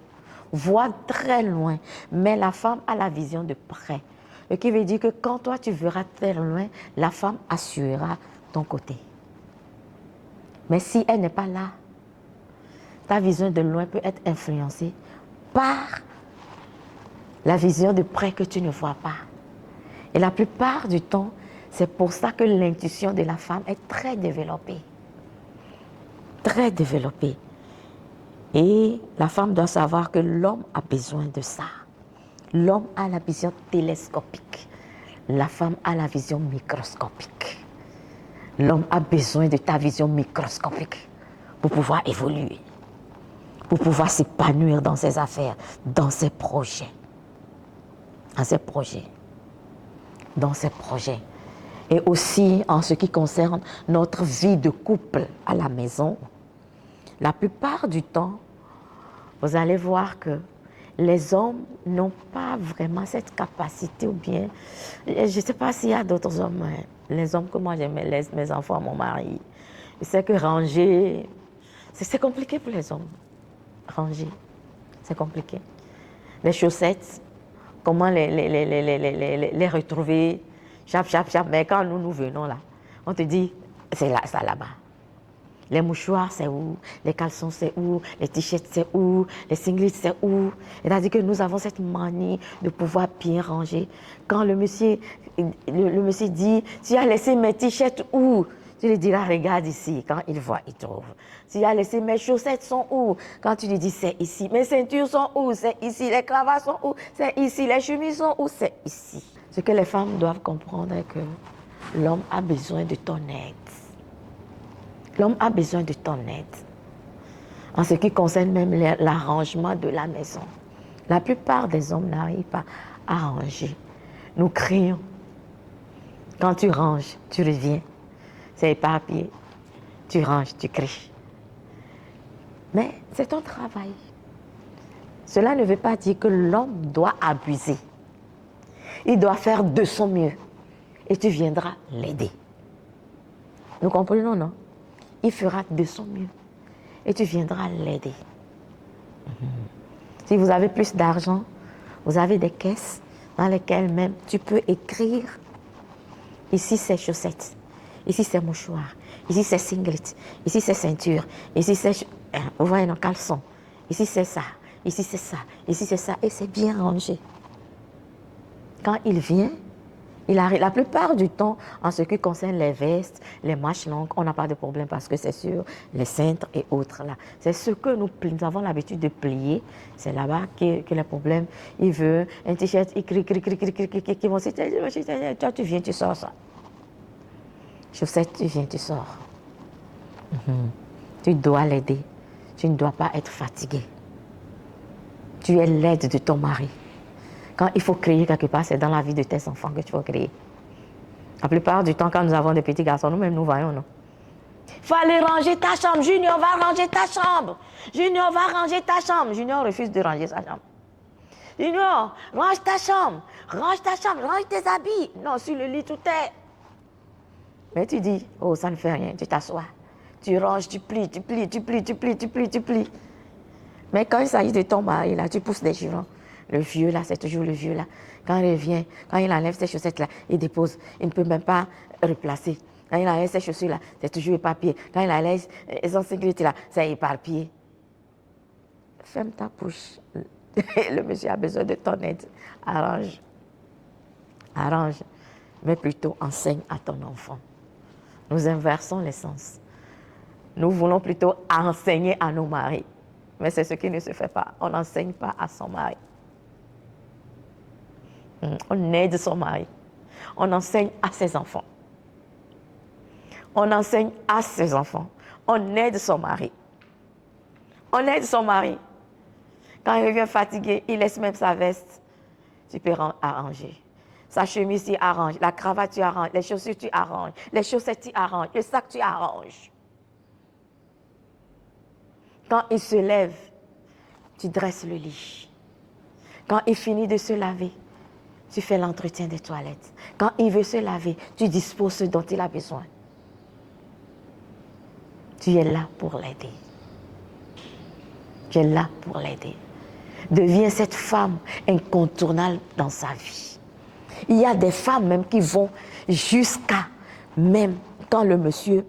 [SPEAKER 2] voit très loin, mais la femme a la vision de près. Ce qui veut dire que quand toi tu verras très loin, la femme assurera ton côté. Mais si elle n'est pas là, ta vision de loin peut être influencée par la vision de près que tu ne vois pas. Et la plupart du temps, c'est pour ça que l'intuition de la femme est très développée. Très développée. Et la femme doit savoir que l'homme a besoin de ça. L'homme a la vision télescopique. La femme a la vision microscopique. L'homme a besoin de ta vision microscopique pour pouvoir évoluer, pour pouvoir s'épanouir dans ses affaires, dans ses projets. Dans ses projets. Dans ses projets. Et aussi en ce qui concerne notre vie de couple à la maison. La plupart du temps, vous allez voir que les hommes n'ont pas vraiment cette capacité ou bien, je ne sais pas s'il y a d'autres hommes, hein, les hommes que moi j'aime, mes enfants, mon mari, je sais que ranger, c'est compliqué pour les hommes. Ranger, c'est compliqué. Les chaussettes, comment les retrouver, chap, mais quand nous venons là, on te dit, c'est là, ça là-bas. Les mouchoirs, c'est où? Les caleçons, c'est où? Les t-shirts, c'est où? Les singlets, c'est où? C'est-à-dire que nous avons cette manie de pouvoir bien ranger. Quand le monsieur dit, tu as laissé mes t-shirts où? Tu lui diras, regarde ici. Quand il voit, il trouve. Tu as laissé mes chaussettes sont où? Quand tu lui dis, c'est ici. Mes ceintures sont où? C'est ici. Les cravates sont où? C'est ici. Les chemises sont où? C'est ici. Ce que les femmes doivent comprendre est que l'homme a besoin de ton aide. L'homme a besoin de ton aide. En ce qui concerne même l'arrangement de la maison. La plupart des hommes n'arrivent pas à ranger. Nous crions. Quand tu ranges, tu reviens. C'est éparpillé. Tu ranges, tu cries. Mais c'est ton travail. Cela ne veut pas dire que l'homme doit abuser. Il doit faire de son mieux. Et tu viendras l'aider. Nous comprenons, non? Il fera de son mieux. Et tu viendras l'aider. Si vous avez plus d'argent, vous avez des caisses dans lesquelles même tu peux écrire. Ici, c'est chaussettes. Ici, c'est mouchoirs. Ici, c'est singlets. Ici, c'est ceinture. Ici, c'est... Vous voyez nos caleçons. Ici, c'est ça. Ici, c'est ça. Ici, c'est ça. Et c'est bien rangé. Quand il vient, il arrive. La plupart du temps, en ce qui concerne les vestes, les manches longues, on n'a pas de problème parce que c'est sur les cintres et autres là. C'est ce que nous avons l'habitude de plier. C'est là-bas que le problème. Il veut un t-shirt, il crie, qui vont se toi tu viens, tu sors ça. Chaussettes, tu viens, tu sors. Tu dois l'aider. Tu ne dois pas être fatigué. Tu es l'aide de ton mari. Quand il faut crier quelque part, c'est dans la vie de tes enfants que tu vas crier. La plupart du temps, quand nous avons des petits garçons, nous-mêmes, nous voyons, non? Il faut aller ranger ta chambre. Junior, va ranger ta chambre. Junior, va ranger ta chambre. Junior refuse de ranger sa chambre. Il dit non, range ta chambre, range tes habits. Non, sur le lit, tout est. Mais tu dis, oh, ça ne fait rien, tu t'assois. Tu ranges, tu plies. Mais quand il s'agit de ton mari, là, tu pousses des jurons. Le vieux, là, c'est toujours le vieux, là. Quand il revient, quand il enlève ses chaussettes, là, il dépose. Il ne peut même pas replacer. Quand il enlève ses chaussures, là, c'est toujours éparpillé. Quand il enlève son sécurité, là, c'est éparpillé. Ferme ta bouche. Le monsieur a besoin de ton aide. Arrange. Arrange. Mais plutôt enseigne à ton enfant. Nous inversons les sens. Nous voulons plutôt enseigner à nos maris. Mais c'est ce qui ne se fait pas. On n'enseigne pas à son mari. On aide son mari. On enseigne à ses enfants. On enseigne à ses enfants. On aide son mari. On aide son mari. Quand il revient fatigué, il laisse même sa veste. Tu peux arranger. Sa chemise, tu arranges. La cravate, tu arranges. Les chaussures, tu arranges. Les chaussettes, tu arranges. Le sac, tu arranges. Quand il se lève, tu dresses le lit. Quand il finit de se laver, tu fais l'entretien des toilettes. Quand il veut se laver, tu disposes ce dont il a besoin. Tu es là pour l'aider. Tu es là pour l'aider. Deviens cette femme incontournable dans sa vie. Il y a des femmes même qui vont jusqu'à, même quand le monsieur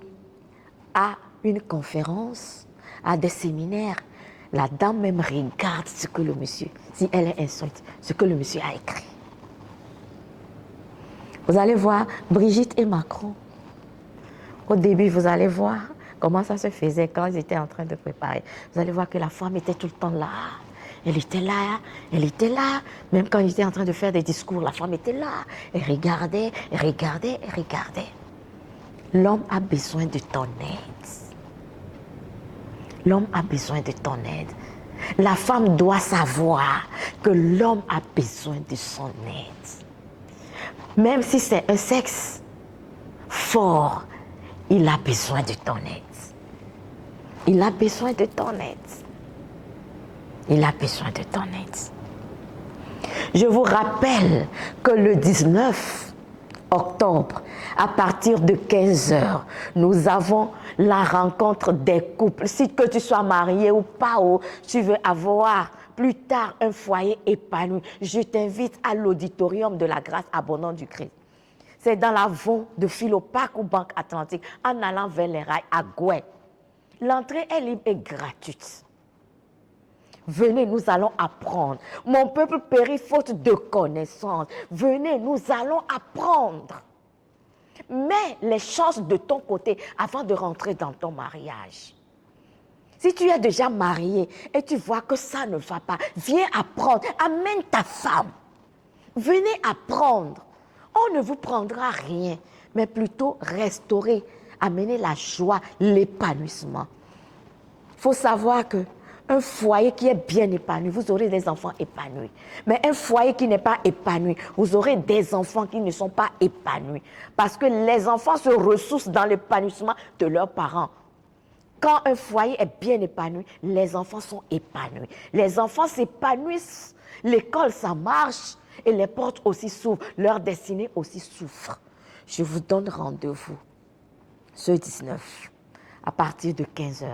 [SPEAKER 2] a une conférence, a des séminaires, la dame même regarde ce que le monsieur, si elle est instruite, ce que le monsieur a écrit. Vous allez voir Brigitte et Macron. Au début, vous allez voir comment ça se faisait quand ils étaient en train de préparer. Vous allez voir que la femme était tout le temps là. Elle était là, elle était là. Même quand ils étaient en train de faire des discours, la femme était là. Elle regardait, elle regardait, elle regardait. L'homme a besoin de ton aide. L'homme a besoin de ton aide. La femme doit savoir que l'homme a besoin de son aide. Même si c'est un sexe fort, il a besoin de ton aide. Il a besoin de ton aide. Il a besoin de ton aide. Je vous rappelle que le 19 octobre, à partir de 15h, nous avons la rencontre des couples. Si que tu sois marié ou pas, ou tu veux avoir plus tard un foyer épanoui, je t'invite à l'auditorium de la grâce abondante du Christ. C'est dans l'avant de Philopac ou Banque Atlantique, en allant vers les rails à Gouin. L'entrée est libre et gratuite. Venez, nous allons apprendre. Mon peuple périt faute de connaissance. Venez, nous allons apprendre. Mets les chances de ton côté avant de rentrer dans ton mariage. Si tu es déjà marié et tu vois que ça ne va pas, viens apprendre. Amène ta femme. Venez apprendre. On ne vous prendra rien, mais plutôt restaurer, amener la joie, l'épanouissement. Il faut savoir que un foyer qui est bien épanoui, vous aurez des enfants épanouis. Mais un foyer qui n'est pas épanoui, vous aurez des enfants qui ne sont pas épanouis. Parce que les enfants se ressourcent dans l'épanouissement de leurs parents. Quand un foyer est bien épanoui, les enfants sont épanouis. Les enfants s'épanouissent, l'école ça marche et les portes aussi s'ouvrent, leur destinée aussi souffre. Je vous donne rendez-vous ce 19 à partir de 15h.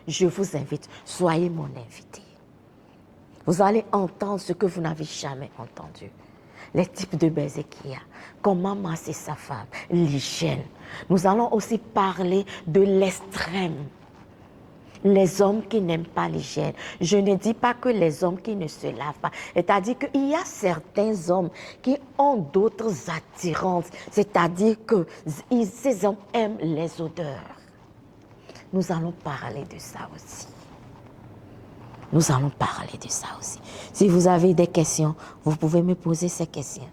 [SPEAKER 2] Je vous invite, soyez mon invité. Vous allez entendre ce que vous n'avez jamais entendu. Les types de baisers qu'il y a, comment masser sa femme, l'hygiène. Nous allons aussi parler de l'extrême. Les hommes qui n'aiment pas l'hygiène. Je ne dis pas que les hommes qui ne se lavent pas. C'est-à-dire qu'il y a certains hommes qui ont d'autres attirances. C'est-à-dire que ces hommes aiment les odeurs. Nous allons parler de ça aussi. Nous allons parler de ça aussi. Si vous avez des questions, vous pouvez me poser ces questions.